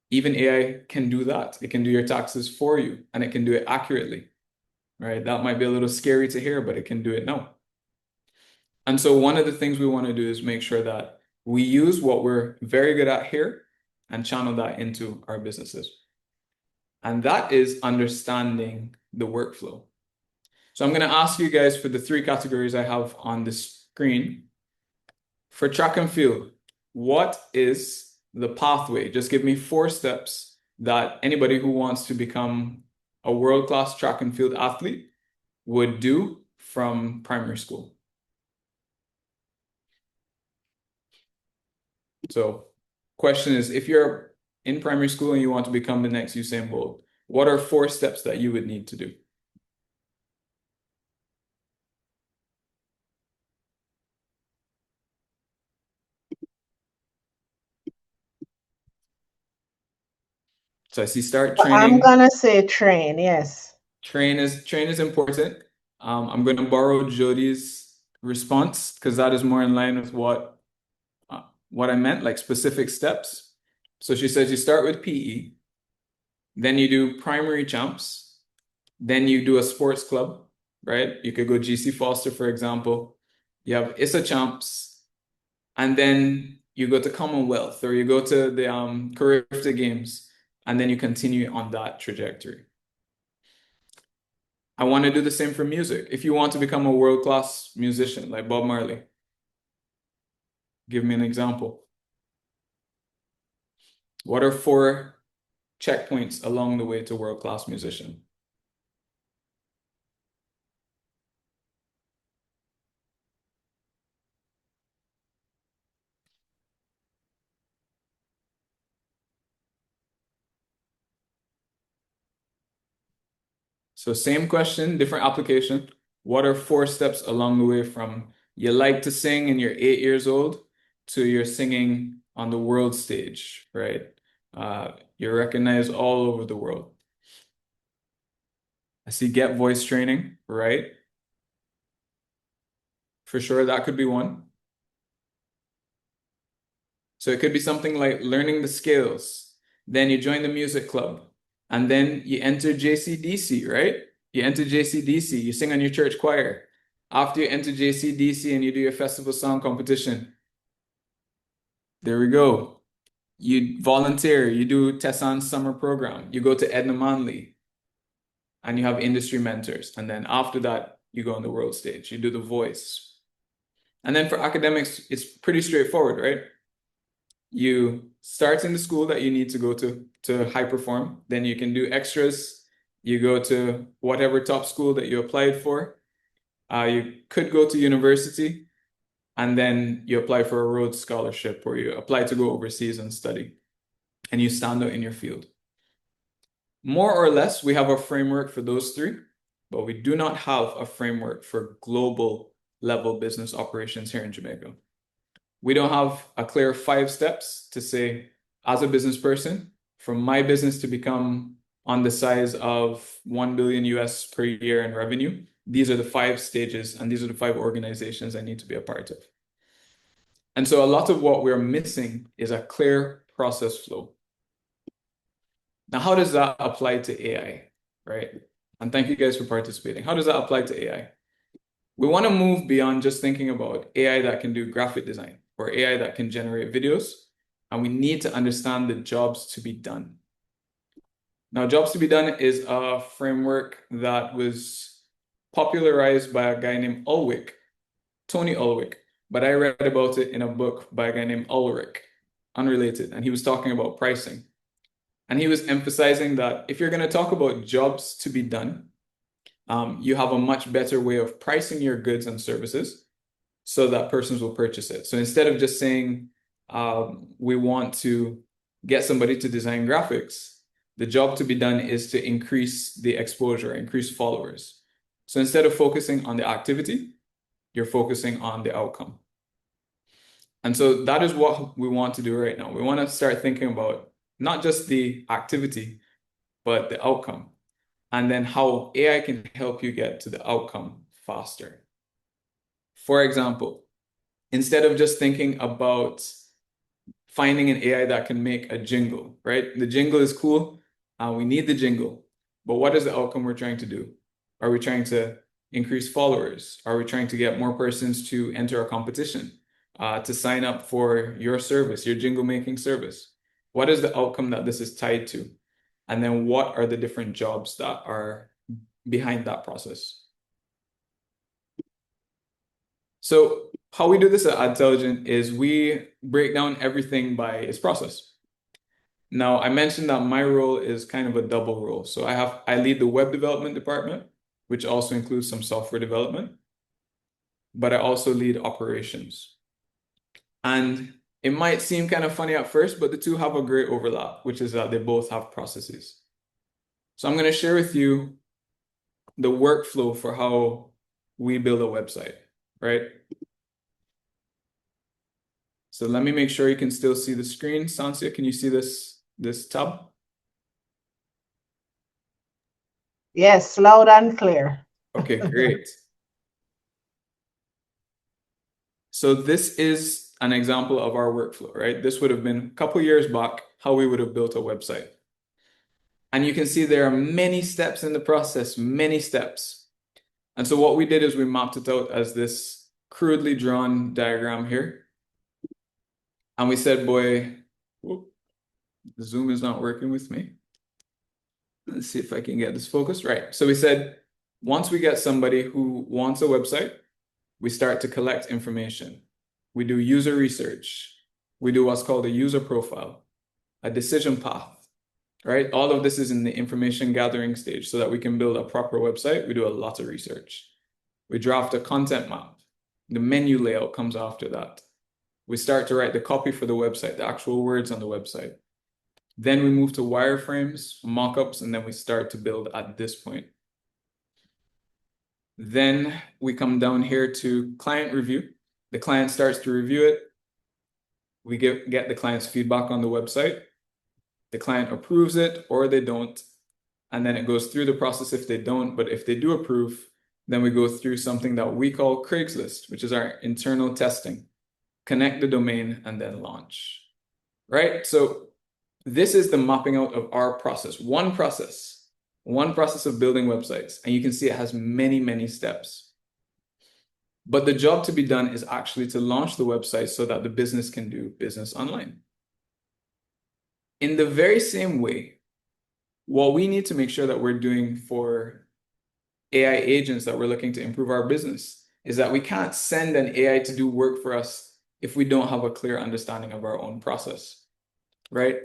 Even AI can do that. It can do your taxes for you and it can do it accurately, right? That might be a little scary to hear, but it can do it now. And so one of the things we want to do is make sure that we use what we're very good at here and channel that into our businesses. And that is understanding the workflow. So I'm going to ask you guys for the 3 categories I have on the screen For track and field, what is the pathway? Just give me 4 steps that anybody who wants to become a world-class track and field athlete would do from primary school. So, question is, if you're in primary school and you want to become the next Usain Bolt, what are 4 steps that you would need to do? So I see start I'm training. gonna say train, yes. Train is important. I'm going to borrow Jody's response because that is more in line with what I meant, like specific steps. So she says you start with PE, then you do primary champs, then you do a sports club, right? You could go GC Foster, for example. You have ISA champs, and then you go to Commonwealth or you go to the Carifta Games, and then you continue on that trajectory. I want to do the same for music. If you want to become a world-class musician like Bob Marley, give me an example. What are 4 checkpoints along the way to world-class musician? So same question, different application. What are 4 steps along the way from you like to sing and you're 8 years old to you're singing on the world stage, right? You're recognized all over the world. I see get voice training, right? For sure, that could be one. So it could be something like learning the scales. Then you join the music club. And then you enter JCDC, right? You enter JCDC, you sing on your church choir. After you enter JCDC and you do your festival song competition, there we go. You volunteer, you do Tessan's summer program, you go to Edna Manley, and you have industry mentors. And then after that, you go on the world stage, you do the voice. And then for academics, it's pretty straightforward, right? You start in the school that you need to go to high perform. Then you can do extras. You go to whatever top school that you applied for. You could go to university, and then you apply for a Rhodes Scholarship, or you apply to go overseas and study, and you stand out in your field. More or less, we have a framework for those 3, but we do not have a framework for global level business operations here in Jamaica. We don't have a clear 5 steps to say, as a business person, for my business to become on the size of 1 billion US per year in revenue, these are the 5 stages and these are the 5 organizations I need to be a part of. And so a lot of what we're missing is a clear process flow. Now, how does that apply to AI, right? And thank you guys for participating. How does that apply to AI? We want to move beyond just thinking about AI that can do graphic design or AI that can generate videos, and we need to understand the jobs to be done. Now, jobs to be done is a framework that was popularized by a guy named Ulrich, Tony Ulrich, but I read about it in a book by a guy named Ulrich, unrelated, and he was talking about pricing. And he was emphasizing that if you're going to talk about jobs to be done, you have a much better way of pricing your goods and services so that persons will purchase it. So instead of just saying, we want to get somebody to design graphics, the job to be done is to increase the exposure, increase followers. So instead of focusing on the activity, you're focusing on the outcome. And so that is what we want to do right now. We want to start thinking about not just the activity, but the outcome. And then how AI can help you get to the outcome faster. For example, instead of just thinking about finding an AI that can make a jingle, right? The jingle is cool. We need the jingle. But what is the outcome we're trying to do? Are we trying to increase followers? Are we trying to get more persons to enter a competition, to sign up for your service, your jingle making service? What is the outcome that this is tied to? And then what are the different jobs that are behind that process? So how we do this at Adtelligent is we break down everything by its process. Now, I mentioned that my role is kind of a double role. So I lead the web development department, which also includes some software development, but I also lead operations. And it might seem kind of funny at first, but the two have a great overlap, which is that they both have processes. So I'm going to share with you the workflow for how we build a website, right? So let me make sure you can still see the screen. Sansia, can you see this tab? Yes, loud and clear. Okay, great. So this is an example of our workflow, right? This would have been a couple years back, how we would have built a website. And you can see there are many steps in the process, many steps. And so what we did is we mapped it out as this crudely drawn diagram here. And we said, boy, whoop, the Zoom is not working with me. Let's see if I can get this focused. Right. So we said, once we get somebody who wants a website, we start to collect information. We do user research. We do what's called a user profile, a decision path, right? All of this is in the information gathering stage so that we can build a proper website. We do a lot of research. We draft a content map. The menu layout comes after that. We start to write the copy for the website, the actual words on the website. Then we move to wireframes, mockups, and then we start to build at this point. Then we come down here to client review. The client starts to review it. We get the client's feedback on the website. The client approves it or they don't. And then it goes through the process if they don't. But if they do approve, then we go through something that we call Craigslist, which is our internal testing. Connect the domain and then launch, right? So this is the mapping out of our process, one process of building websites. And you can see it has many, many steps. But the job to be done is actually to launch the website so that the business can do business online. In the very same way, what we need to make sure that we're doing for AI agents that we're looking to improve our business is that we can't send an AI to do work for us if we don't have a clear understanding of our own process, right?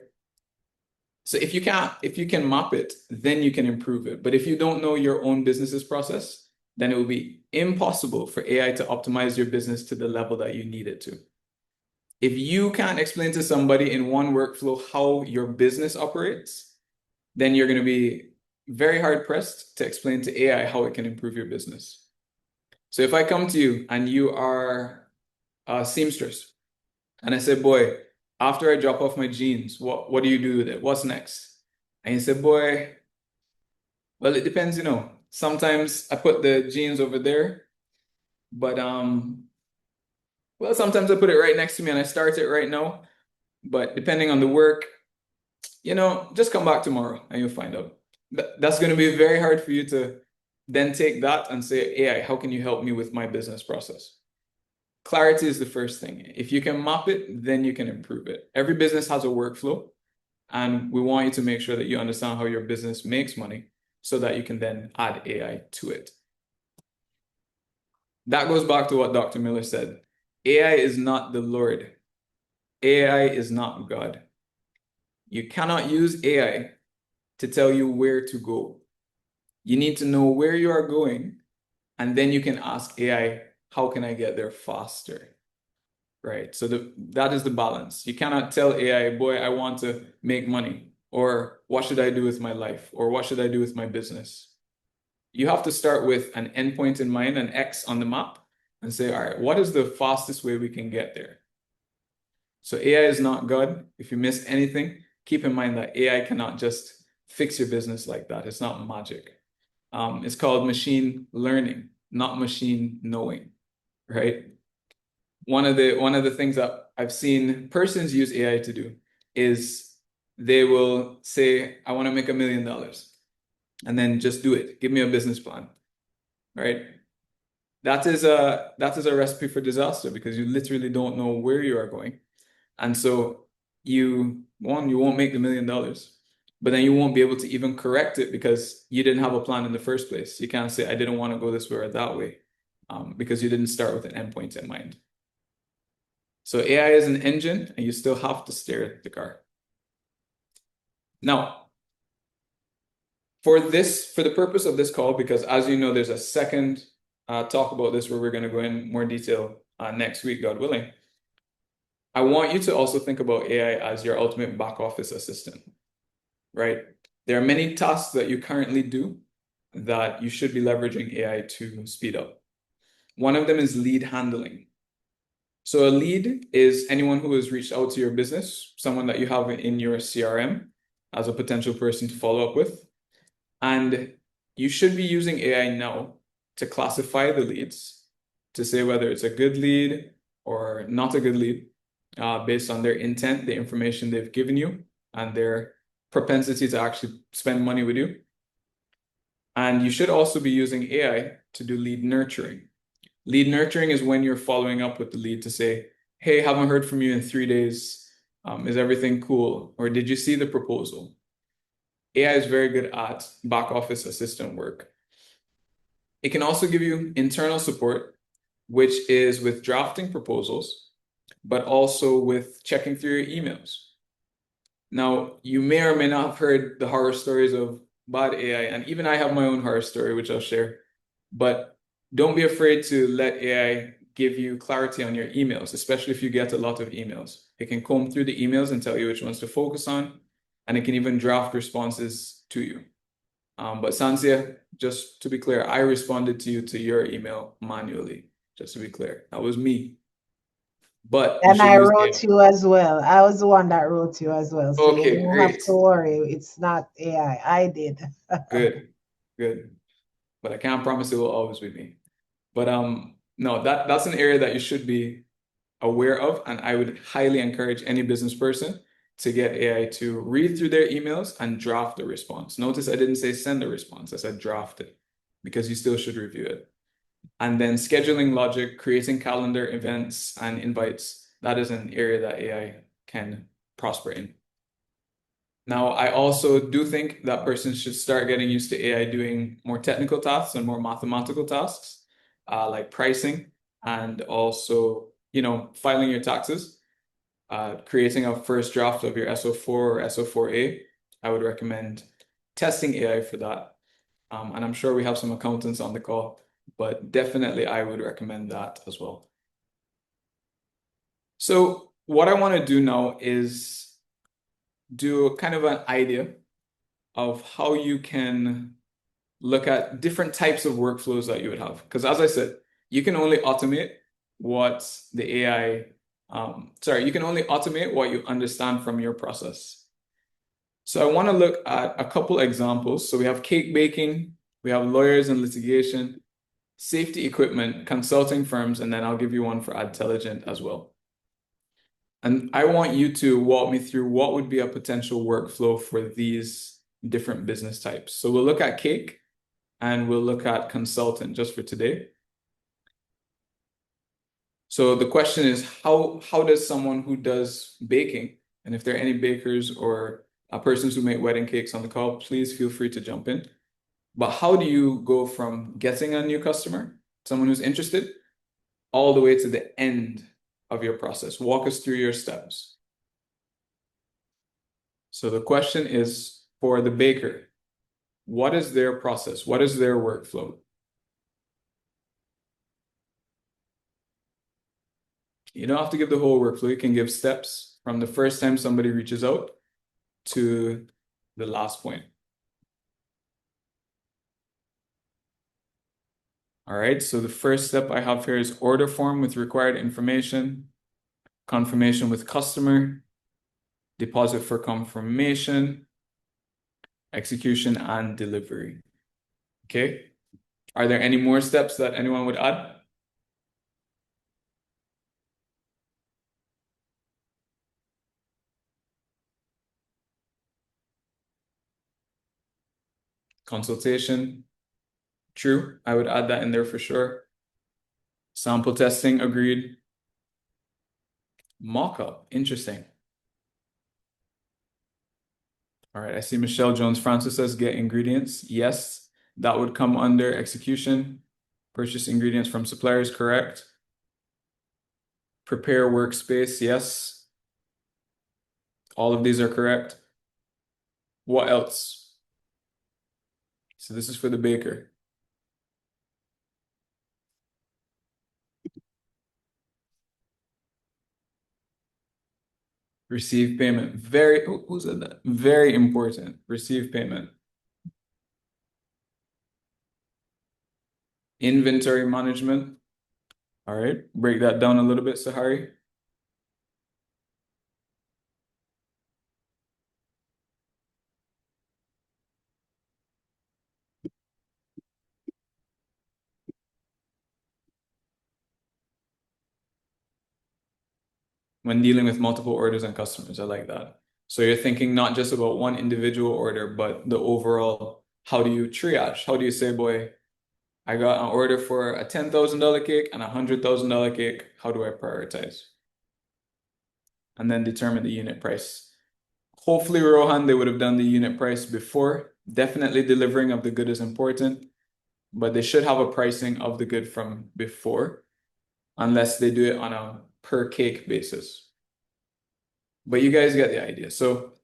So if you can map it, then you can improve it. But if you don't know your own business's process, then it will be impossible for AI to optimize your business to the level that you need it to. If you can't explain to somebody in one workflow how your business operates, then you're going to be very hard pressed to explain to AI how it can improve your business. So if I come to you and you are a seamstress, and I say, boy, after I drop off my jeans, what do you do with it? What's next? And you say, boy, well, it depends, Sometimes I put the jeans over there, but well, sometimes I put it right next to me and I start it right now. But depending on the work, just come back tomorrow and you'll find out. That's going to be very hard for you to then take that and say, AI, how can you help me with my business process? Clarity is the first thing. If you can map it, then you can improve it. Every business has a workflow, and we want you to make sure that you understand how your business makes money so that you can then add AI to it. That goes back to what Dr. Miller said. AI is not the Lord. AI is not God. You cannot use AI to tell you where to go. You need to know where you are going, and then you can ask AI, how can I get there faster? Right? So that is the balance. You cannot tell AI, boy, I want to make money, or what should I do with my life, or what should I do with my business? You have to start with an endpoint in mind, an X on the map, and say, all right, what is the fastest way we can get there? So AI is not God. If you miss anything, keep in mind that AI cannot just fix your business like that. It's not magic. It's called machine learning, not machine knowing, right? One of the things that I've seen persons use AI to do is they will say, I want to make $1 million, and then just do it. Give me a business plan, right? That is a recipe for disaster because you literally don't know where you are going. And so you won't make the $1 million, but then you won't be able to even correct it because you didn't have a plan in the first place. You can't say, I didn't want to go this way or that way, because you didn't start with an endpoint in mind. So AI is an engine, and you still have to steer the car. Now, for the purpose of this call, because as you know, there's a second talk about this where we're going to go in more detail next week, God willing. I want you to also think about AI as your ultimate back office assistant, right? There are many tasks that you currently do that you should be leveraging AI to speed up. One of them is lead handling. So a lead is anyone who has reached out to your business, someone that you have in your CRM as a potential person to follow up with. And you should be using AI now to classify the leads, to say whether it's a good lead or not a good lead, based on their intent, the information they've given you, and their propensity to actually spend money with you. And you should also be using AI to do lead nurturing. Lead nurturing is when you're following up with the lead to say, hey, haven't heard from you in 3 days. Is everything cool? Or did you see the proposal? AI is very good at back office assistant work. It can also give you internal support, which is with drafting proposals, but also with checking through your emails. Now, you may or may not have heard the horror stories of bad AI, and even I have my own horror story, which I'll share. But don't be afraid to let AI give you clarity on your emails, especially if you get a lot of emails. It can comb through the emails and tell you which ones to focus on, and it can even draft responses to you. But Sansia, just to be clear, I responded to you to your email manually, just to be clear. That was me. But you And should I use wrote AI. you as well. I was the one that wrote you as well. So you Okay, don't have great. to worry. It's not AI. I did. Good, good. But I can't promise it will always be me. But no, that's an area that you should be aware of, and I would highly encourage any business person to get AI to read through their emails and draft the response. Notice I didn't say send a response, I said draft it, because you still should review it. And then scheduling logic, creating calendar events and invites, that is an area that AI can prosper in. Now, I also do think that persons should start getting used to AI doing more technical tasks and more mathematical tasks, like pricing and also, filing your taxes, creating a first draft of your SO4 or SO4A. I would recommend testing AI for that. And I'm sure we have some accountants on the call, but definitely I would recommend that as well. So what I want to do now is do kind of an idea of how you can look at different types of workflows that you would have. Because as I said, you can only automate what the AI, you can only automate what you understand from your process. So I want to look at a couple examples. So we have cake baking, we have lawyers and litigation, safety equipment, consulting firms, and then I'll give you one for Adtelligent as well. And I want you to walk me through what would be a potential workflow for these different business types. So we'll look at cake and we'll look at consultant just for today. So the question is, how does someone who does baking, and if there are any bakers or persons who make wedding cakes on the call, please feel free to jump in. But how do you go from getting a new customer, someone who's interested, all the way to the end of your process? Walk us through your steps. So the question is for the baker, what is their process? What is their workflow? You don't have to give the whole workflow. You can give steps from the first time somebody reaches out to the last point. All right, so the first step I have here is order form with required information, confirmation with customer, deposit for confirmation, execution, and delivery. Okay, are there any more steps that anyone would add? Consultation, true. I would add that in there for sure. Sample testing, agreed. Mock-up, interesting. All right, I see Michelle Jones-Francis says get ingredients. Yes, that would come under execution. Purchase ingredients from suppliers, correct. Prepare workspace, yes. All of these are correct. What else? So this is for the baker. Receive payment. Who said that? Very important. Receive payment. Inventory management. All right, break that down a little bit, Sahari. When dealing with multiple orders and customers, I like that. So you're thinking not just about one individual order, but the overall, how do you triage? How do you say, boy, I got an order for a $10,000 cake and a $100,000 cake. How do I prioritize? And then determine the unit price. Hopefully, Rohan, they would have done the unit price before. Definitely delivering of the good is important, but they should have a pricing of the good from before, unless they do it on a per cake basis. But you guys get the idea. So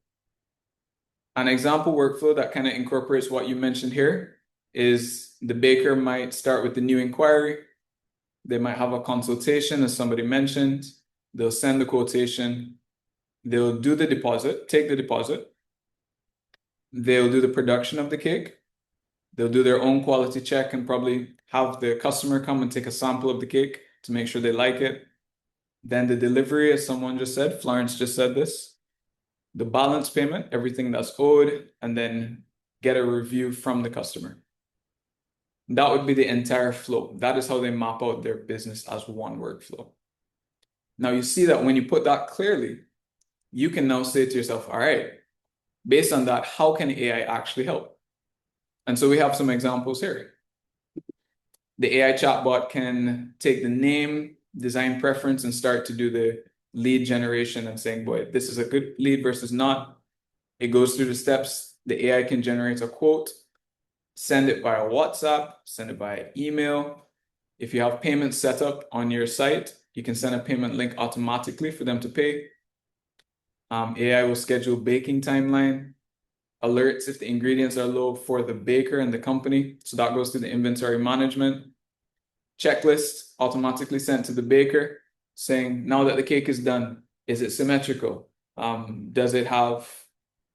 an example workflow that kind of incorporates what you mentioned here is the baker might start with the new inquiry. They might have a consultation, as somebody mentioned. They'll send the quotation. They'll do the deposit, take the deposit. They'll do the production of the cake. They'll do their own quality check and probably have the customer come and take a sample of the cake to make sure they like it. Then the delivery, as someone just said, Florence just said this, the balance payment, everything that's owed, and then get a review from the customer. That would be the entire flow. That is how they map out their business as one workflow. Now you see that when you put that clearly, you can now say to yourself, all right, based on that, how can AI actually help? And so we have some examples here. The AI chatbot can take the name, design preference, and start to do the lead generation and saying, boy, this is a good lead versus not. It goes through the steps. The AI can generate a quote, send it via WhatsApp, send it via email. If you have payments set up on your site, you can send a payment link automatically for them to pay. AI will schedule baking timeline, alerts if the ingredients are low for the baker and the company. So that goes to the inventory management. Checklist automatically sent to the baker saying, now that the cake is done, is it symmetrical? Does it have,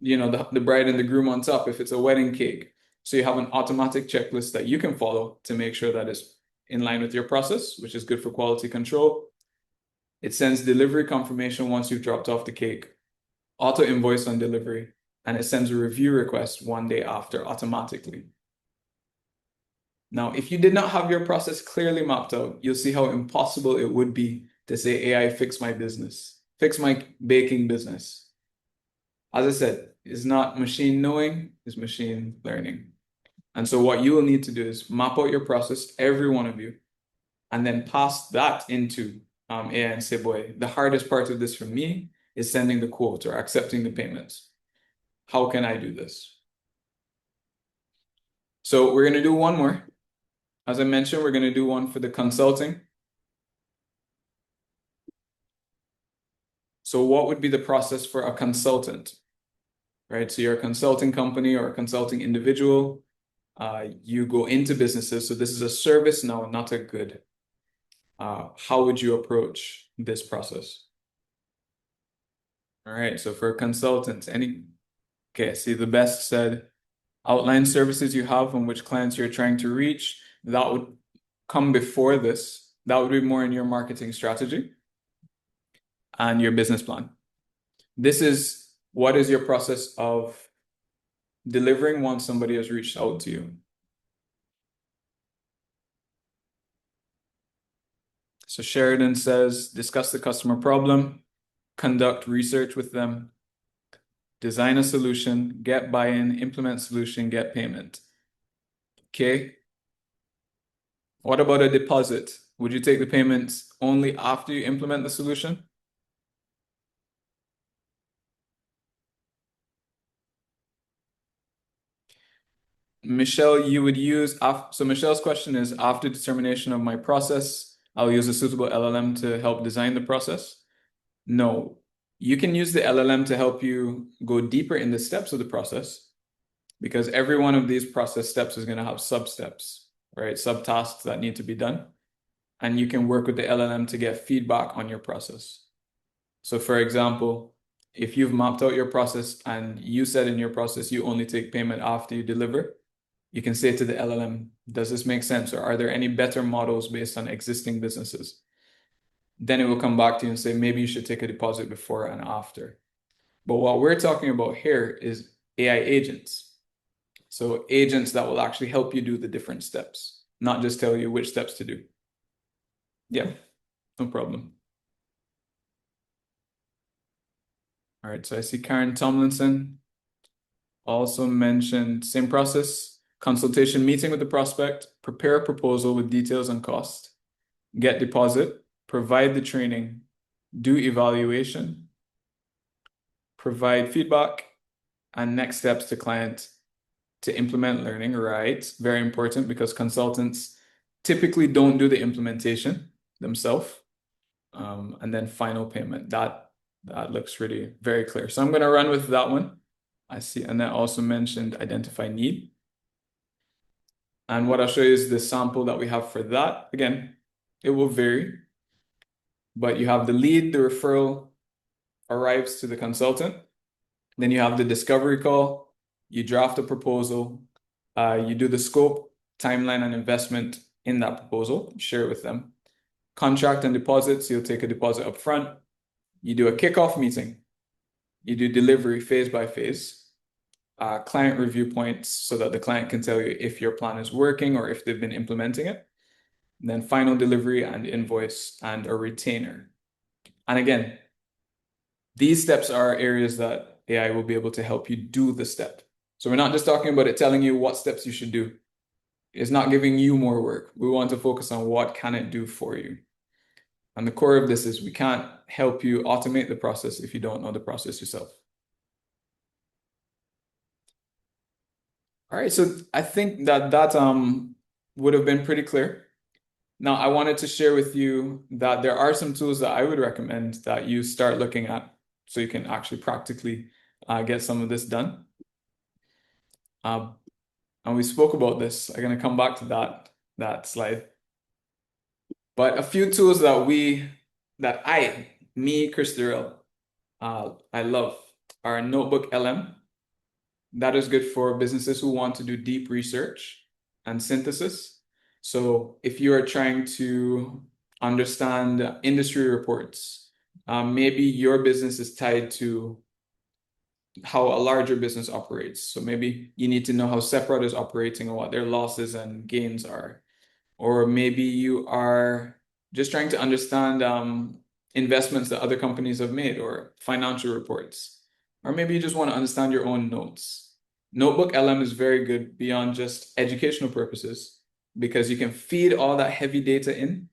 the bride and the groom on top if it's a wedding cake? So you have an automatic checklist that you can follow to make sure that it's in line with your process, which is good for quality control. It sends delivery confirmation once you've dropped off the cake, auto invoice on delivery, and it sends a review request one day after automatically. Now, if you did not have your process clearly mapped out, you'll see how impossible it would be to say, AI, fix my business, fix my baking business. As I said, it's not machine knowing, it's machine learning. And so what you will need to do is map out your process, every one of you, and then pass that into AI and say, boy, the hardest part of this for me is sending the quote or accepting the payments. How can I do this? So we're going to do one more. As I mentioned, we're going to do one for the consulting. So what would be the process for a consultant, right? So you're a consulting company or a consulting individual. You go into businesses. So this is a service now, not a good. How would you approach this process? All right, so for consultants, okay, see the best said, outline services you have and which clients you're trying to reach. That would come before this. That would be more in your marketing strategy and your business plan. This is what is your process of delivering once somebody has reached out to you. So Sheridan says, discuss the customer problem, conduct research with them, design a solution, get buy-in, implement solution, get payment. Okay. What about a deposit? Would you take the payments only after you implement the solution? Michelle, you would use, so Michelle's question is, after determination of my process, I'll use a suitable LLM to help design the process. No, you can use the LLM to help you go deeper in the steps of the process, because every one of these process steps is going to have sub-steps, right? Subtasks that need to be done. And you can work with the LLM to get feedback on your process. So for example, if you've mapped out your process and you said in your process you only take payment after you deliver, you can say to the LLM, does this make sense? Or are there any better models based on existing businesses? Then it will come back to you and say, maybe you should take a deposit before and after. But what we're talking about here is AI agents. So agents that will actually help you do the different steps, not just tell you which steps to do. Yeah, no problem. All right, so I see Karen Tomlinson also mentioned same process, consultation meeting with the prospect, prepare a proposal with details and cost, get deposit, provide the training, do evaluation, provide feedback, and next steps to client to implement learning, right? Very important, because consultants typically don't do the implementation themselves. And then final payment. That looks really very clear. So I'm going to run with that one. I see, and then also mentioned identify need. And what I'll show you is the sample that we have for that. Again, it will vary, but you have the lead, the referral arrives to the consultant. Then you have the discovery call, you draft a proposal, you do the scope, timeline, and investment in that proposal, share it with them. Contract and deposits, you'll take a deposit up front. You do a kickoff meeting. You do delivery phase by phase. Client review points so that the client can tell you if your plan is working or if they've been implementing it. And then final delivery and invoice and a retainer. And again, these steps are areas that AI will be able to help you do the step. So we're not just talking about it telling you what steps you should do. It's not giving you more work. We want to focus on what can it do for you. And the core of this is we can't help you automate the process if you don't know the process yourself. All right, so I think that would have been pretty clear. Now, I wanted to share with you that there are some tools that I would recommend that you start looking at so you can actually practically get some of this done. And we spoke about this. I'm going to come back to that slide. But a few tools that Chris Durrell, I love are Notebook LM. That is good for businesses who want to do deep research and synthesis. So if you are trying to understand industry reports, maybe your business is tied to how a larger business operates. So maybe you need to know how Separate is operating and what their losses and gains are. Or maybe you are just trying to understand investments that other companies have made or financial reports. Or maybe you just want to understand your own notes. Notebook LM is very good beyond just educational purposes because you can feed all that heavy data in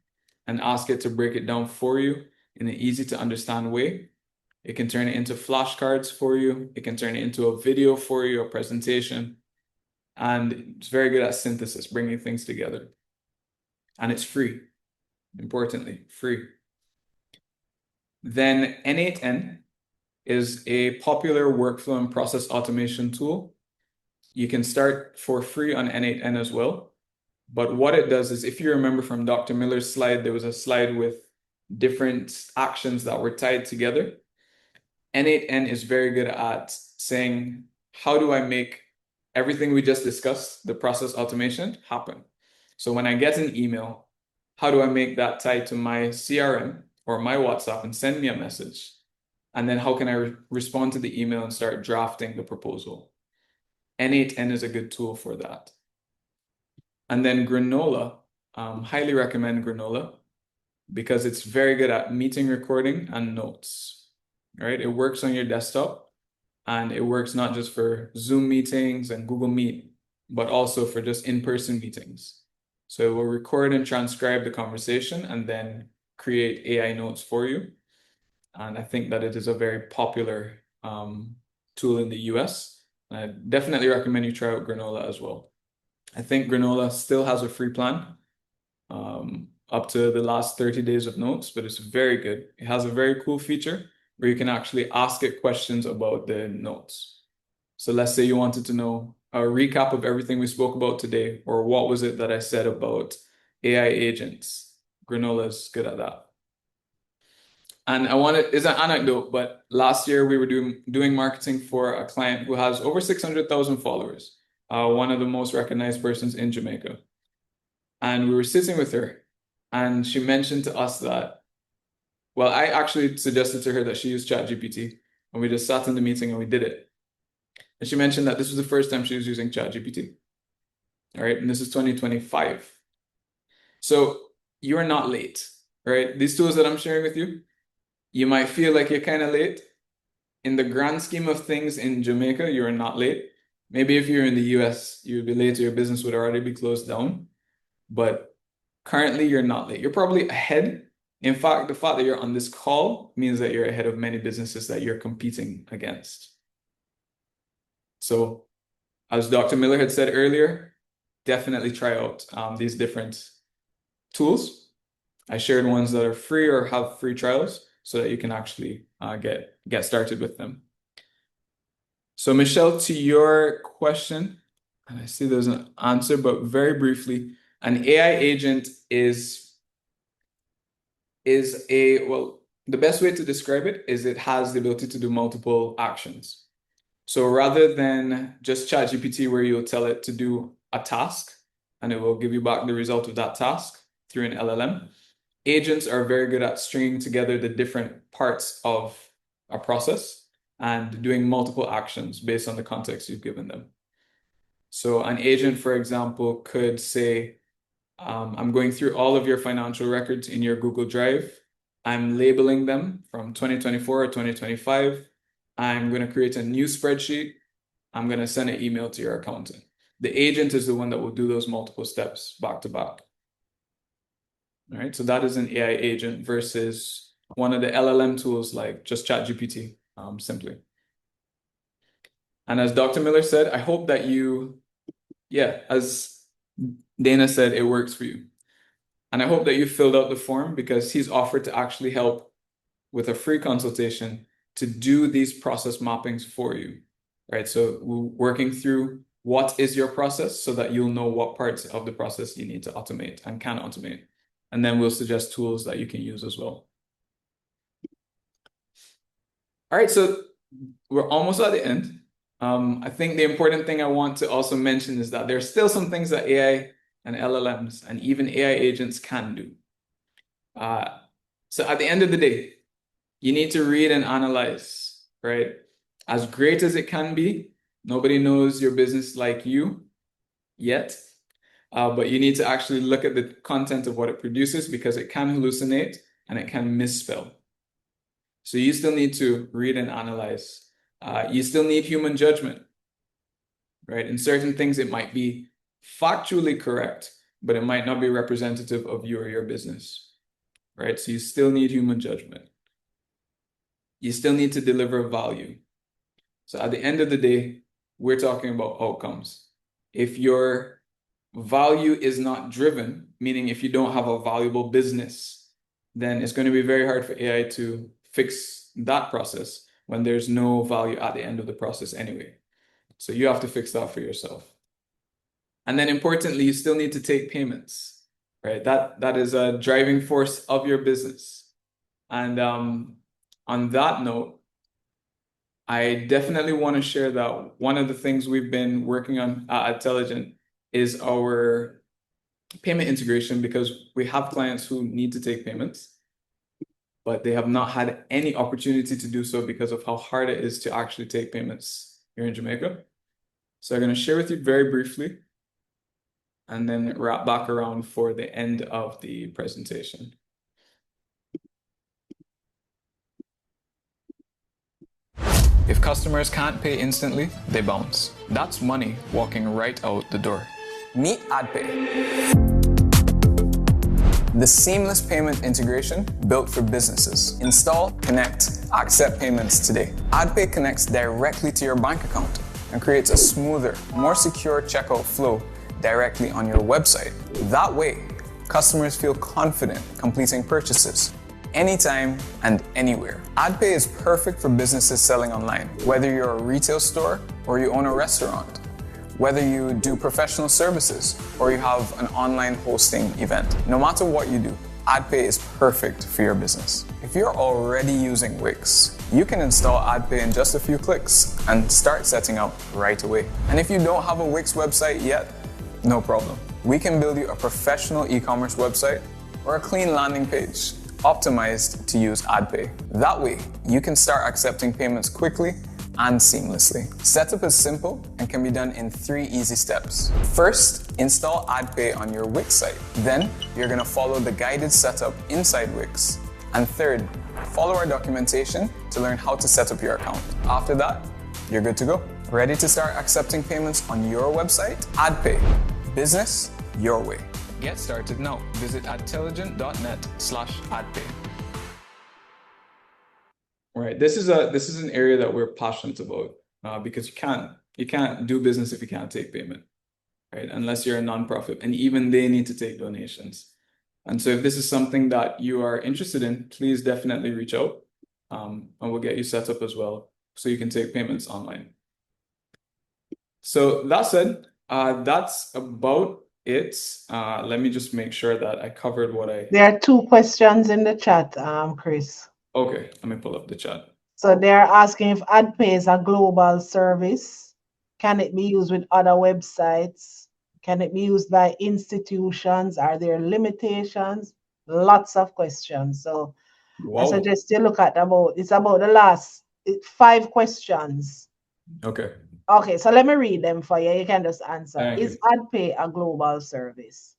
and ask it to break it down for you in an easy to understand way. It can turn it into flashcards for you. It can turn it into a video for you, a presentation. And it's very good at synthesis, bringing things together. And it's free, importantly, free. Then N8N is a popular workflow and process automation tool. You can start for free on N8N as well. But what it does is, if you remember from Dr. Miller's slide, there was a slide with different actions that were tied together. N8N is very good at saying, how do I make everything we just discussed, the process automation, happen? So when I get an email, how do I make that tied to my CRM or my WhatsApp and send me a message? And then how can I respond to the email and start drafting the proposal? N8N is a good tool for that. And then Granola, highly recommend Granola because it's very good at meeting recording and notes, right? It works on your desktop and it works not just for Zoom meetings and Google Meet, but also for just in-person meetings. So it will record and transcribe the conversation and then create AI notes for you. And I think that it is a very popular tool in the US. I definitely recommend you try out Granola as well. I think Granola still has a free plan. up to the last 30 days of notes, but it's very good. It has a very cool feature where you can actually ask it questions about the notes. So let's say you wanted to know a recap of everything we spoke about today, or what was it that I said about AI agents. Granola is good at that. And it's an anecdote, but last year we were doing marketing for a client who has over 600,000 followers, one of the most recognized persons in Jamaica. And we were sitting with her, and she mentioned to us that, well, I actually suggested to her that she use ChatGPT, and we just sat in the meeting and we did it. And she mentioned that this was the first time she was using ChatGPT. All right, and this is 2025. So you're not late, right? These tools that I'm sharing with you, you might feel like you're kind of late. In the grand scheme of things in Jamaica, you're not late. Maybe if you're in the US, you would be late or your business would already be closed down. But currently, you're not late. You're probably ahead. In fact, the fact that you're on this call means that you're ahead of many businesses that you're competing against. So, as Dr. Miller had said earlier, definitely try out these different tools. I shared ones that are free or have free trials so that you can actually get started with them. So, Michelle, to your question, and I see there's an answer, but very briefly, an AI agent is the best way to describe it is it has the ability to do multiple actions. So rather than just ChatGPT where you'll tell it to do a task and it will give you back the result of that task through an LLM, agents are very good at stringing together the different parts of a process and doing multiple actions based on the context you've given them. So an agent, for example, could say, I'm going through all of your financial records in your Google Drive. I'm labeling them from 2024 or 2025. I'm going to create a new spreadsheet. I'm going to send an email to your accountant. The agent is the one that will do those multiple steps back to back. All right, so that is an AI agent versus one of the LLM tools like just ChatGPT, simply. And as Dr. Miller said, I hope that as Dana said, it works for you. And I hope that you filled out the form because he's offered to actually help with a free consultation to do these process mappings for you, right? So we're working through what is your process so that you'll know what parts of the process you need to automate and can automate. And then we'll suggest tools that you can use as well. All right, so we're almost at the end. I think the important thing I want to also mention is that there's still some things that AI and LLMs and even AI agents can do. So at the end of the day, you need to read and analyze, right? As great as it can be, nobody knows your business like you yet, but you need to actually look at the content of what it produces because it can hallucinate and it can misspell. So you still need to read and analyze. You still need human judgment, right? In certain things, it might be factually correct, but it might not be representative of you or your business, right? So you still need human judgment. You still need to deliver value. So at the end of the day, we're talking about outcomes. If your value is not driven, meaning if you don't have a valuable business, then it's going to be very hard for AI to fix that process when there's no value at the end of the process anyway. So you have to fix that for yourself. And then importantly, you still need to take payments, right? That is a driving force of your business. And on that note, I definitely want to share that one of the things we've been working on at Intelligent is our payment integration because we have clients who need to take payments, but they have not had any opportunity to do so because of how hard it is to actually take payments here in Jamaica. So I'm going to share with you very briefly and then wrap back around for the end of the presentation. If customers can't pay instantly, they bounce. That's money walking right out the door. Meet AdPay, the seamless payment integration built for businesses. Install, connect, accept payments today. AdPay connects directly to your bank account and creates a smoother, more secure checkout flow directly on your website. That way, customers feel confident completing purchases anytime and anywhere. AdPay is perfect for businesses selling online, whether you're a retail store or you own a restaurant, whether you do professional services or you have an online hosting event. No matter what you do, AdPay is perfect for your business. If you're already using Wix, you can install AdPay in just a few clicks and start setting up right away. And if you don't have a Wix website yet, no problem. We can build you a professional e-commerce website or a clean landing page optimized to use AdPay. That way, you can start accepting payments quickly and seamlessly. Setup is simple and can be done in 3 easy steps. First, install AdPay on your Wix site. Then, you're going to follow the guided setup inside Wix. And third, follow our documentation to learn how to set up your account. After that, you're good to go. Ready to start accepting payments on your website? AdPay. Business your way. Get started now. Visit adtelligent.net/AdPay. Right. This is an area that we're passionate about because you can't do business if you can't take payment, right? Unless you're a nonprofit, and even they need to take donations. And so if this is something that you are interested in, please definitely reach out, and we'll get you set up as well so you can take payments online. So that said, that's about it. Let me just make sure that I covered what I... There are 2 questions in the chat, Chris. Okay, let me pull up the chat. So they're asking if AdPay is a global service. Can it be used with other websites? Can it be used by institutions? Are there limitations? Lots of questions. So Wow. I suggest you look at it's about the last 5 questions. Okay. Okay, so let me read them for you. You can just answer. Thank Is you. AdPay a global service?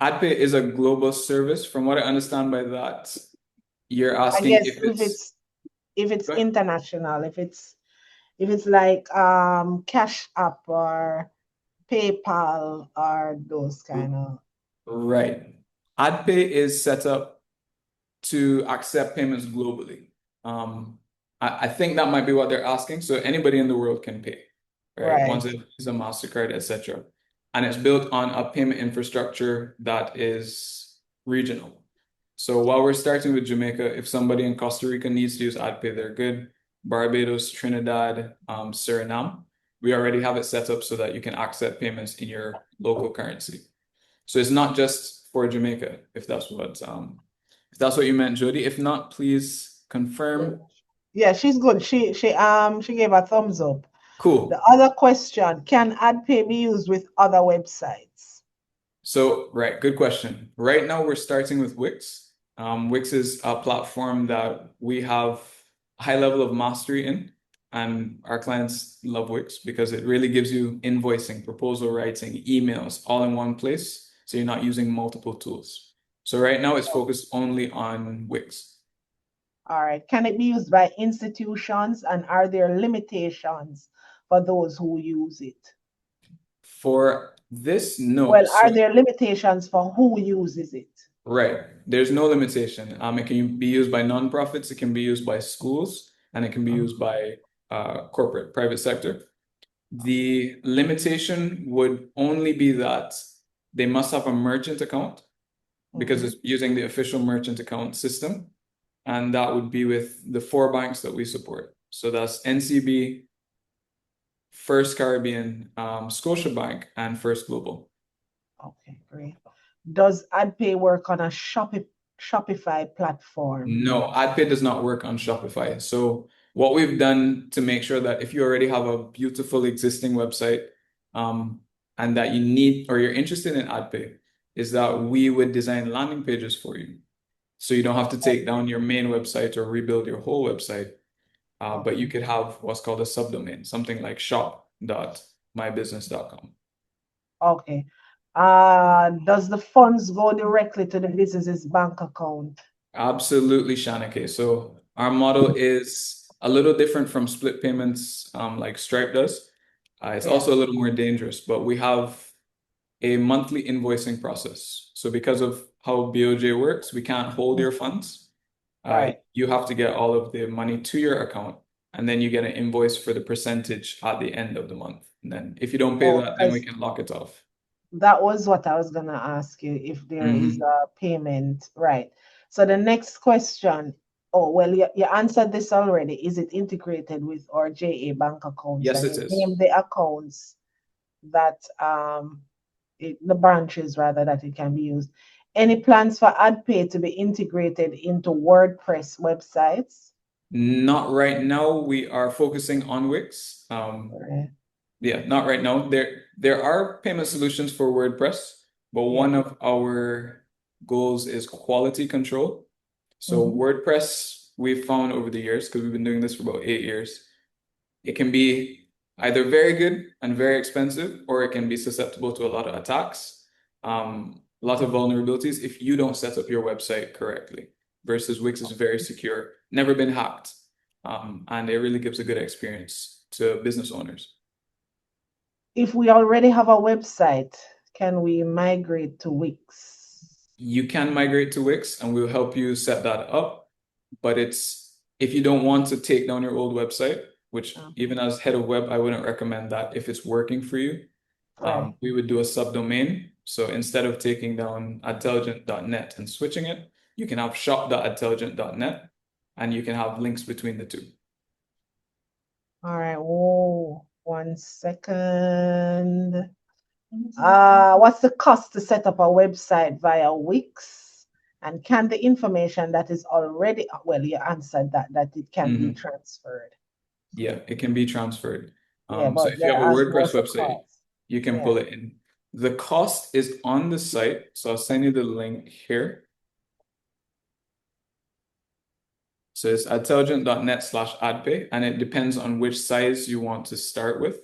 AdPay is a global service. From what I understand by that, you're I asking guess if it's Go ahead. international, if it's like Cash App or PayPal or those kind of... Right. AdPay is set up to accept payments globally. I think that might be what they're asking. So anybody in the world can pay, right? Right. Once it's a MasterCard, etc. And it's built on a payment infrastructure that is regional. So while we're starting with Jamaica, if somebody in Costa Rica needs to use AdPay, they're good. Barbados, Trinidad, Suriname, we already have it set up so that you can accept payments in your local currency. So it's not just for Jamaica, if that's what you meant, Jody. If not, please confirm. Yeah, she's good. She gave a thumbs up. Cool. The other question, can AdPay be used with other websites? So, right, good question. Right now, we're starting with Wix. Wix is a platform that we have a high level of mastery in, and our clients love Wix because it really gives you invoicing, proposal writing, emails all in one place, so you're not using multiple tools. So right now, it's focused only on Wix. All right. Can it be used by institutions, and are there limitations for those who use it? For this, no. Well, are there limitations for who uses it? Right. There's no limitation. It can be used by nonprofits, it can be used by schools, and it can be used by corporate, private sector. The limitation would only be that they must have a merchant account because it's using the official merchant account system, and that would be with the 4 banks that we support. So that's NCB, First Caribbean, Scotiabank, and First Global. Okay, great. Does AdPay work on a Shopify platform? No, AdPay does not work on Shopify. So what we've done to make sure that if you already have a beautiful existing website, and that you need or you're interested in AdPay, is that we would design landing pages for you. So you don't have to take down your main website or rebuild your whole website, but you could have what's called a subdomain, something like shop.mybusiness.com. Okay. Does the funds go directly to the business's bank account? Absolutely, Shanike. So our model is a little different from split payments like Stripe does. It's also a little more dangerous, but we have a monthly invoicing process. So because of how BOJ works, we can't hold your funds. Right. You have to get all of the money to your account, and then you get an invoice for the percentage at the end of the month. And then if you don't pay that, then we can lock it off. That was what I was gonna ask you, if there is a payment, right? So the next question, oh well, you answered this already. Is it integrated with our JA bank accounts? Yes, And it you is. name the accounts that the branches rather that it can be used. Any plans for AdPay to be integrated into WordPress websites? Not right now. We are focusing on Wix. Right. Yeah, not right now. There are payment solutions for WordPress, but one of our goals is quality control. So WordPress, we've found over the years, because we've been doing this for about 8 years, it can be either very good and very expensive, or it can be susceptible to a lot of attacks, a lot of vulnerabilities if you don't set up your website correctly. Versus Wix is very secure, never been hacked, and it really gives a good experience to business owners. If we already have a website, can we migrate to Wix? You can migrate to Wix, and we'll help you set that up. But if you don't want to take down your old website, which even as head of web, I wouldn't recommend that if it's working for you. Right. We would do a subdomain. So instead of taking down adtelligent.net and switching it, you can have shop.adtelligent.net, and you can have links between the two. All right. Whoa, 1 second. What's the cost to set up a website via Wix? And can the information that is already, well, you answered that it can be transferred. Yeah, it can be transferred. Yeah, So but if you have a asking WordPress what's the website, cost. you can pull it in. The cost is on the site. So I'll send you the link here. So it's adtelligent.net/adpay, and it depends on which size you want to start with.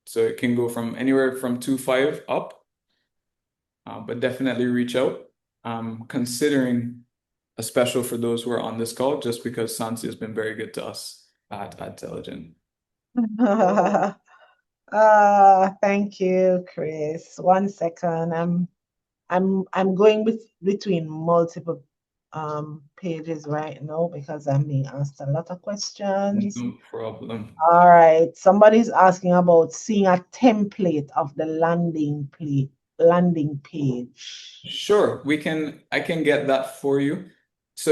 So it can go from anywhere from 2.5 up, but definitely reach out. Considering a special for those who are on this call, just because Sansi has been very good to us at Adtelligent. Thank you, Chris. 1 second. I'm going between multiple pages right now because I'm being asked a lot of questions. No problem. All right. Somebody's asking about seeing a template of the landing page. Sure, I can get that for you. So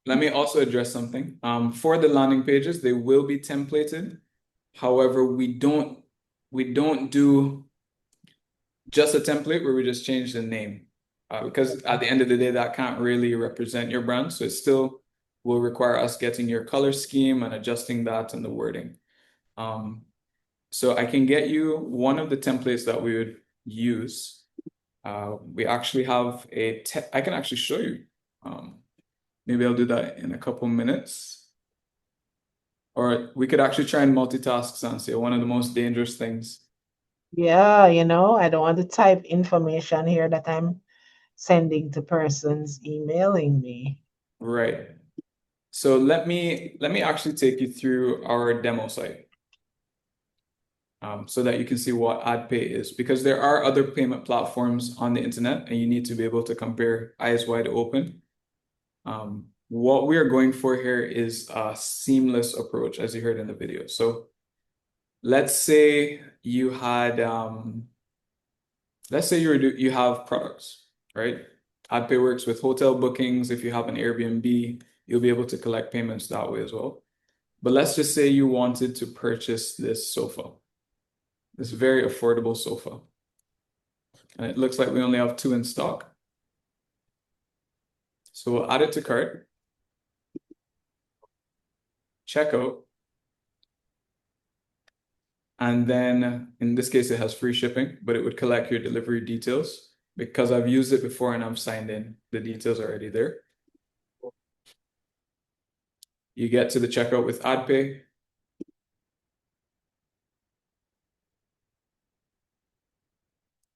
let me also address something. For the landing pages, they will be templated. However, we don't do just a template where we just change the name. Because at the end of the day, that can't really represent your brand. So it still will require us getting your color scheme and adjusting that and the wording. So I can get you one of the templates that we would use. We actually have I can actually show you. Maybe I'll do that in a couple minutes. Or we could actually try and multitask, Sansia, one of the most dangerous things. Yeah, I don't want to type information here that I'm sending to persons emailing me. Right. So let me actually take you through our demo site. So that you can see what AdPay is, because there are other payment platforms on the internet, and you need to be able to compare eyes wide open. What we are going for here is a seamless approach, as you heard in the video. So let's say you had, let's say you have products, right? AdPay works with hotel bookings. If you have an Airbnb, you'll be able to collect payments that way as well. But let's just say you wanted to purchase this sofa, this very affordable sofa. And it looks like we only have 2 in stock. So we'll add it to cart, checkout, and then in this case, it has free shipping, but it would collect your delivery details. Because I've used it before and I've signed in, the details are already there. You get to the checkout with AdPay.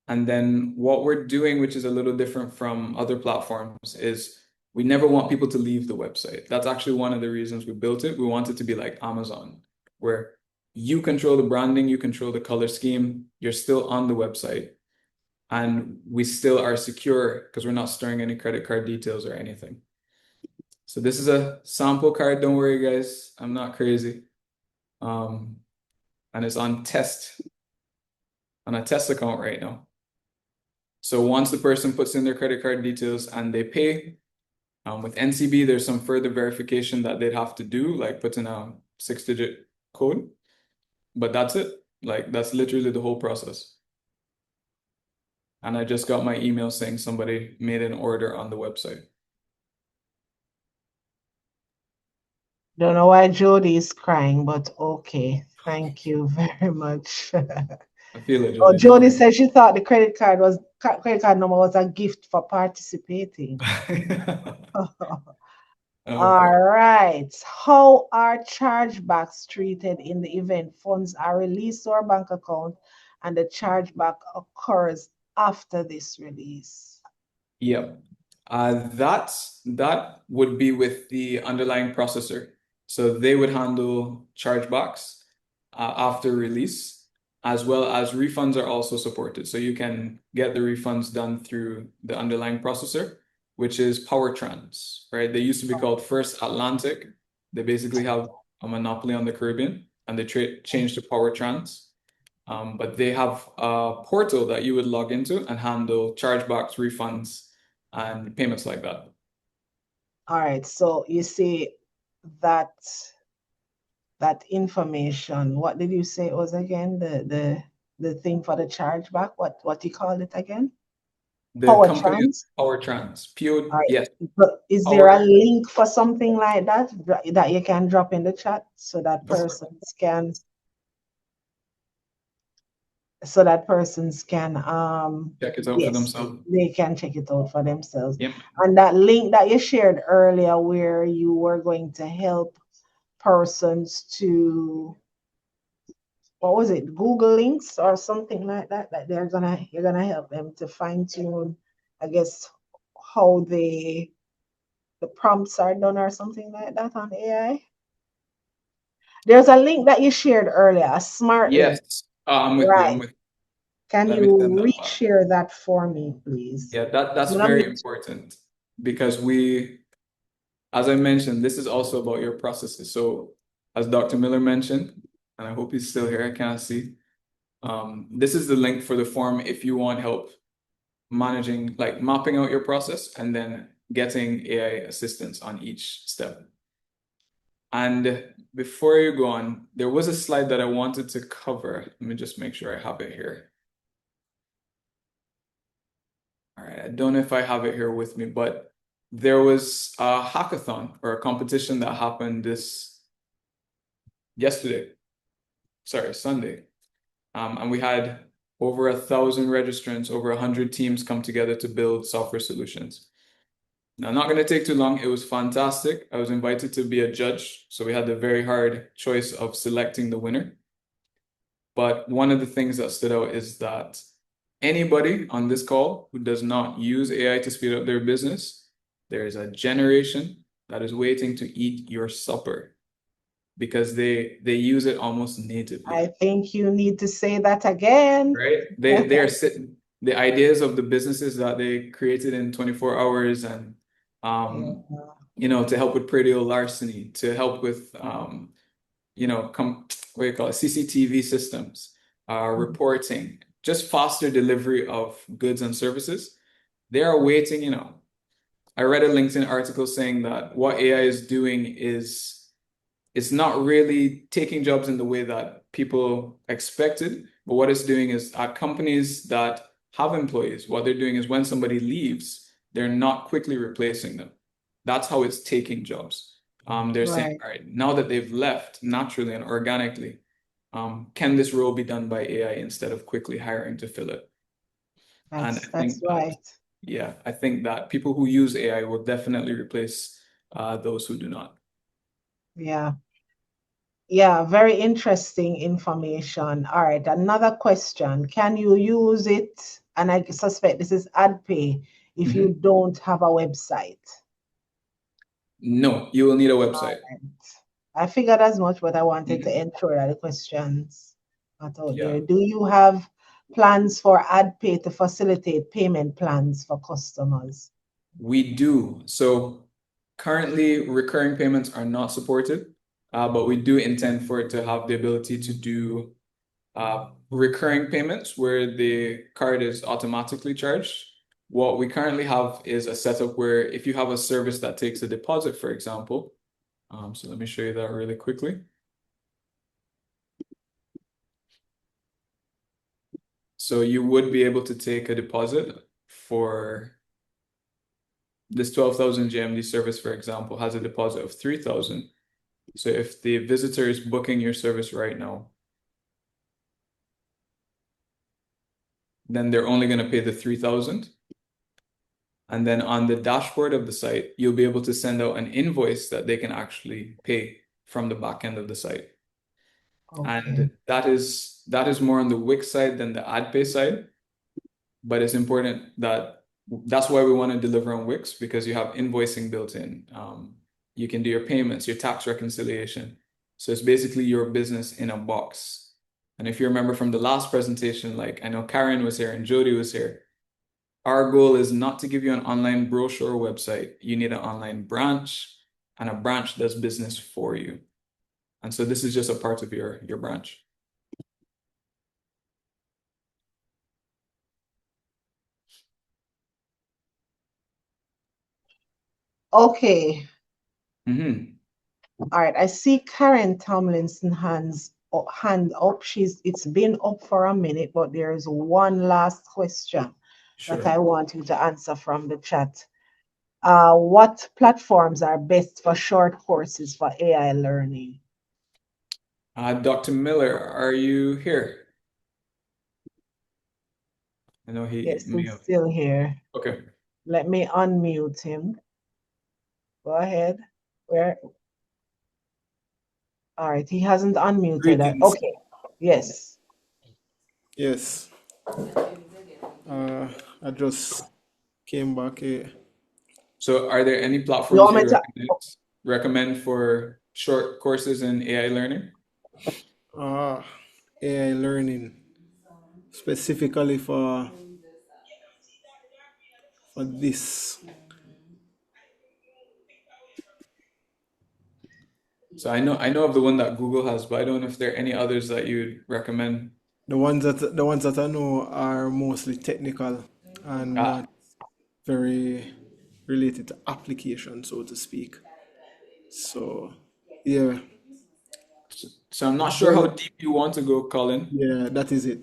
And then what we're doing, which is a little different from other platforms, is we never want people to leave the website. That's actually one of the reasons we built it. We want it to be like Amazon, where you control the branding, you control the color scheme, you're still on the website. And we still are secure because we're not storing any credit card details or anything. So this is a sample card. Don't worry, guys. I'm not crazy. And it's on test. on a test account right now. So once the person puts in their credit card details and they pay, with NCB, there's some further verification that they'd have to do, like put in a 6-digit code. But that's it. Like, that's literally the whole process. And I just got my email saying somebody made an order on the website. Don't know why Jody is crying, but okay. Thank you very much. I feel it, Oh, Jody. Jody said she thought the credit card number was a gift for participating. All right. How are chargebacks treated in the event funds are released to our bank account and the chargeback occurs after this release? Yep. That would be with the underlying processor. So they would handle chargebacks after release, as well as refunds are also supported. So you can get the refunds done through the underlying processor, which is PowerTrans, right? They used to be called First Atlantic. They basically have a monopoly on the Caribbean, and they changed to PowerTrans. But they have a portal that you would log into and handle chargebacks, refunds, and payments like that. All right. So you see that information. What did you say it was again? The thing for the chargeback. What you call it again? The company is PowerTrans. PowerTrans. All right. Yes. But is there a link for something like that that you can drop in the chat so that persons can check it out for themselves. They can check it out for themselves. Yep. And that link that you shared earlier where you were going to help persons to, what was it, Google links or something like that, that you're gonna help them to fine-tune, I guess, how the prompts are done or something like that on AI. There's a link that you shared earlier, a smart link. Yes. I'm with you. I'm with you. Can Let me you send that back. reshare that for me, please? Yeah, that's very important because as I mentioned, this is also about your processes. So as Dr. Miller mentioned, and I hope he's still here, I can't see. This is the link for the form if you want help managing, like mapping out your process and then getting AI assistance on each step. And before you go on, there was a slide that I wanted to cover. Let me just make sure I have it here. All right, I don't know if I have it here with me, but there was a hackathon or a competition that happened Sunday. And we had over 1,000 registrants, over 100 teams come together to build software solutions. Now, not going to take too long. It was fantastic. I was invited to be a judge, so we had the very hard choice of selecting the winner. But one of the things that stood out is that anybody on this call who does not use AI to speed up their business, there is a generation that is waiting to eat your supper because they use it almost natively. I think you need to say that again. Right? They are sitting, the ideas of the businesses that they created in 24 hours and to help with perennial larceny, to help with CCTV systems, reporting, just faster delivery of goods and services. They are waiting, I read a LinkedIn article saying that what AI is doing is it's not really taking jobs in the way that people expected, but what it's doing is at companies that have employees, what they're doing is when somebody leaves, they're not quickly replacing them. That's how it's taking jobs. They're saying, all right, now that they've left naturally and organically, can this role be done by AI instead of quickly hiring to fill it? That's right. Yeah, I think that people who use AI will definitely replace those who do not. Yeah, very interesting information. All right, another question. Can you use it, and I suspect this is AdPay, if you don't have a website? No, you will need a website. Right. I figured as much, but I wanted to ensure that the questions not out there. Do you have plans for AdPay to facilitate payment plans for customers? We do. So currently, recurring payments are not supported, but we do intend for it to have the ability to do recurring payments where the card is automatically charged. What we currently have is a setup where if you have a service that takes a deposit, for example, so let me show you that really quickly. So you would be able to take a deposit for this 12,000 GMD service, for example, has a deposit of 3,000. So if the visitor is booking your service right now, then they're only going to pay the 3,000. And then on the dashboard of the site, you'll be able to send out an invoice that they can actually pay from the back end of the site. Okay. And that is more on the Wix side than the AdPay side. But it's important that's why we want to deliver on Wix, because you have invoicing built in. You can do your payments, your tax reconciliation. So it's basically your business in a box. And if you remember from the last presentation, like I know Karen was here and Jody was here, our goal is not to give you an online brochure or website. You need an online branch, and a branch does business for you. And so this is just a part of your branch. Okay. Mm-hmm. All right. I see Karen Tomlinson hand up. It's been up for a minute, but there's one last question Sure. that I want you to answer from the chat. What platforms are best for short courses for AI learning? Dr. Miller, are you here? I know Yes, may he's have. still here. Okay. Let me unmute him. Go ahead. Where? All right, he hasn't unmuted. Greetings. Okay. Yes. Yes. I just came back here. So are there any You platforms want me you to? recommend for short courses in AI learning? AI learning, specifically for this. So I know of the one that Google has, but I don't know if there are any others that you'd recommend. The ones that I know are mostly technical and not very related to application, so to speak. So yeah. So I'm not sure how deep you want to go, Colin. Yeah, that is it.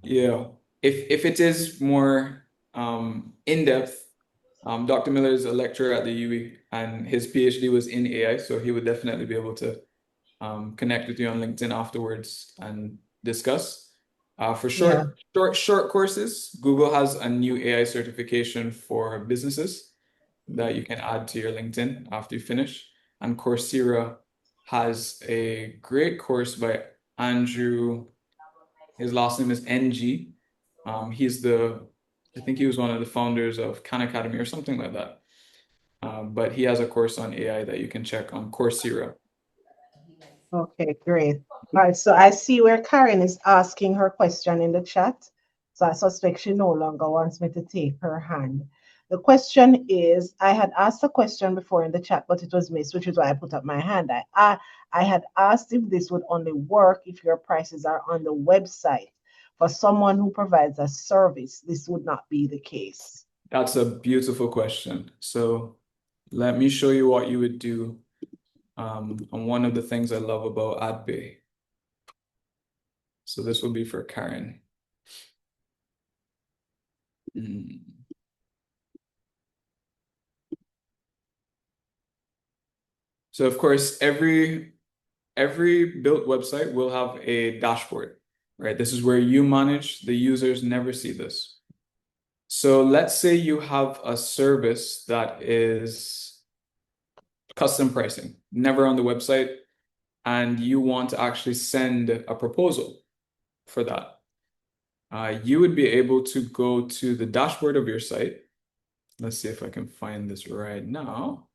Yeah. If it is more in-depth, Dr. Miller is a lecturer at the UWI and his PhD was in AI, so he would definitely be able to connect with you on LinkedIn afterwards and discuss. For short courses, Google has a new AI certification for businesses that you can add to your LinkedIn after you finish. And Coursera has a great course by Andrew. His last name is NG. I think he was one of the founders of Khan Academy or something like that. But he has a course on AI that you can check on Coursera. Okay, great. All right, so I see where Karen is asking her question in the chat. So I suspect she no longer wants me to take her hand. The question is, I had asked a question before in the chat, but it was missed, which is why I put up my hand. I had asked if this would only work if your prices are on the website. For someone who provides a service, this would not be the case. That's a beautiful question. So let me show you what you would do on one of the things I love about AdPay. So this will be for Karen. So of course, every built website will have a dashboard, right? This is where you manage, the users never see this. So let's say you have a service that is custom pricing, never on the website, and you want to actually send a proposal for that. You would be able to go to the dashboard of your site. Let's see if I can find this right now.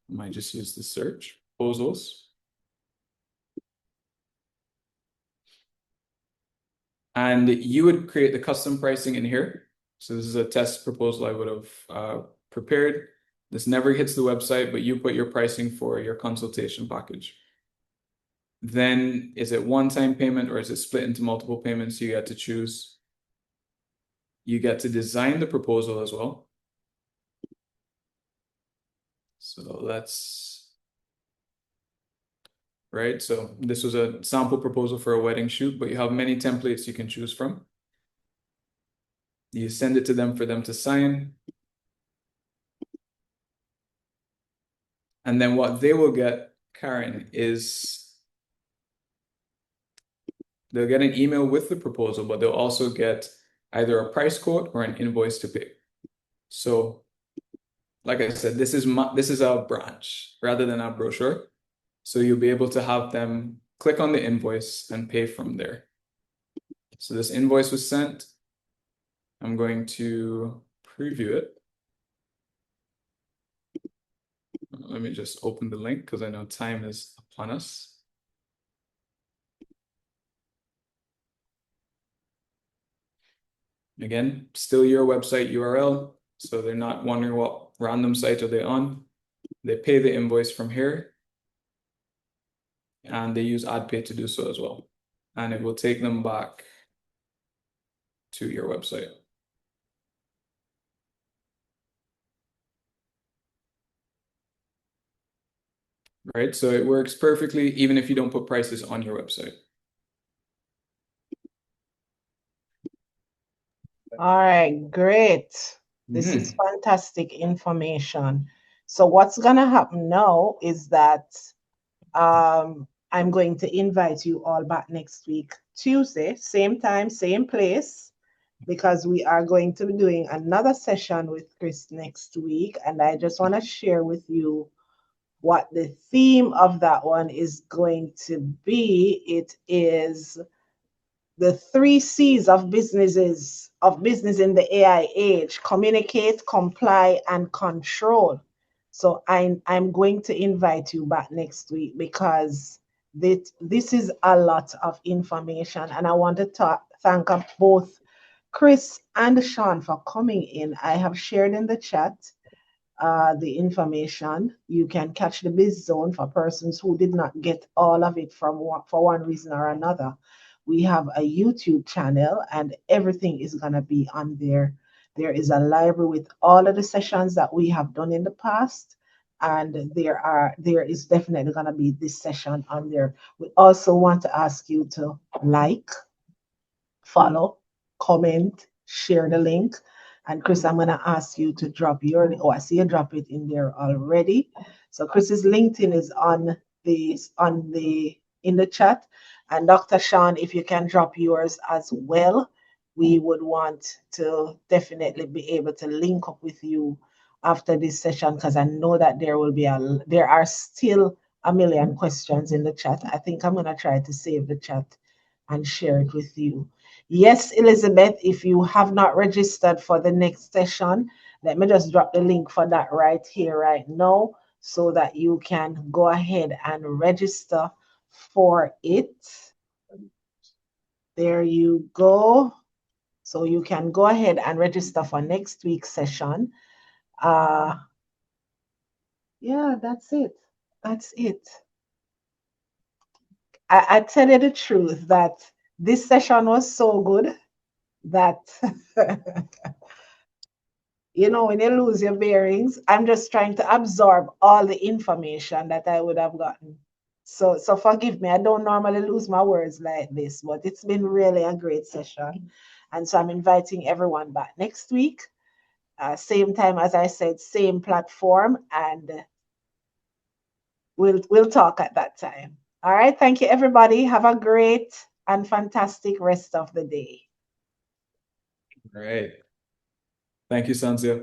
I might just use the search, proposals. And you would create the custom pricing in here. So this is a test proposal I would have prepared. This never hits the website, but you put your pricing for your consultation package. Then is it one-time payment or is it split into multiple payments? You get to choose. You get to design the proposal as well. So right? So this was a sample proposal for a wedding shoot, but you have many templates you can choose from. You send it to them for them to sign. And then what they will get, Karen, is they'll get an email with the proposal, but they'll also get either a price quote or an invoice to pay. So like I said, this is a branch rather than a brochure. So you'll be able to have them click on the invoice and pay from there. So this invoice was sent. I'm going to preview it. Let me just open the link because I know time is upon us. Again, still your website URL. So they're not wondering what random site are they on. They pay the invoice from here. And they use AdPay to do so as well. And it will take them back to your website. Right? So it works perfectly even if you don't put prices on your website. All right, great. This is fantastic information. So what's going to happen now is that I'm going to invite you all back next week, Tuesday, same time, same place, because we are going to be doing another session with Chris next week. And I just want to share with you what the theme of that one is going to be. It is the 3 C's of business in the AI age: communicate, comply, and control. So I'm going to invite you back next week because this is a lot of information, and I want to thank both Chris and Sean for coming in. I have shared in the chat the information. You can catch the Biz Zone for persons who did not get all of it for one reason or another. We have a YouTube channel and everything is going to be on there. There is a library with all of the sessions that we have done in the past. And there is definitely going to be this session on there. We also want to ask you to like, follow, comment, share the link. And Chris, I'm going to ask you to drop your, I see you drop it in there already. So Chris's LinkedIn is in the chat. And Dr. Sean, if you can drop yours as well, we would want to definitely be able to link up with you after this session, because I know that there are still a million questions in the chat. I think I'm going to try to save the chat and share it with you. Yes, Elizabeth, if you have not registered for the next session, let me just drop the link for that right here, right now, so that you can go ahead and register for it. There you go. So you can go ahead and register for next week's session. Yeah, that's it. That's it. I tell you the truth that this session was so good that you know, when you lose your bearings, I'm just trying to absorb all the information that I would have gotten. So forgive me, I don't normally lose my words like this, but it's been really a great session. And so I'm inviting everyone back next week, same time, as I said, same platform, and we'll talk at that time. All right, thank you, everybody. Have a great and fantastic rest of the day. All right. Thank you, Sanzia.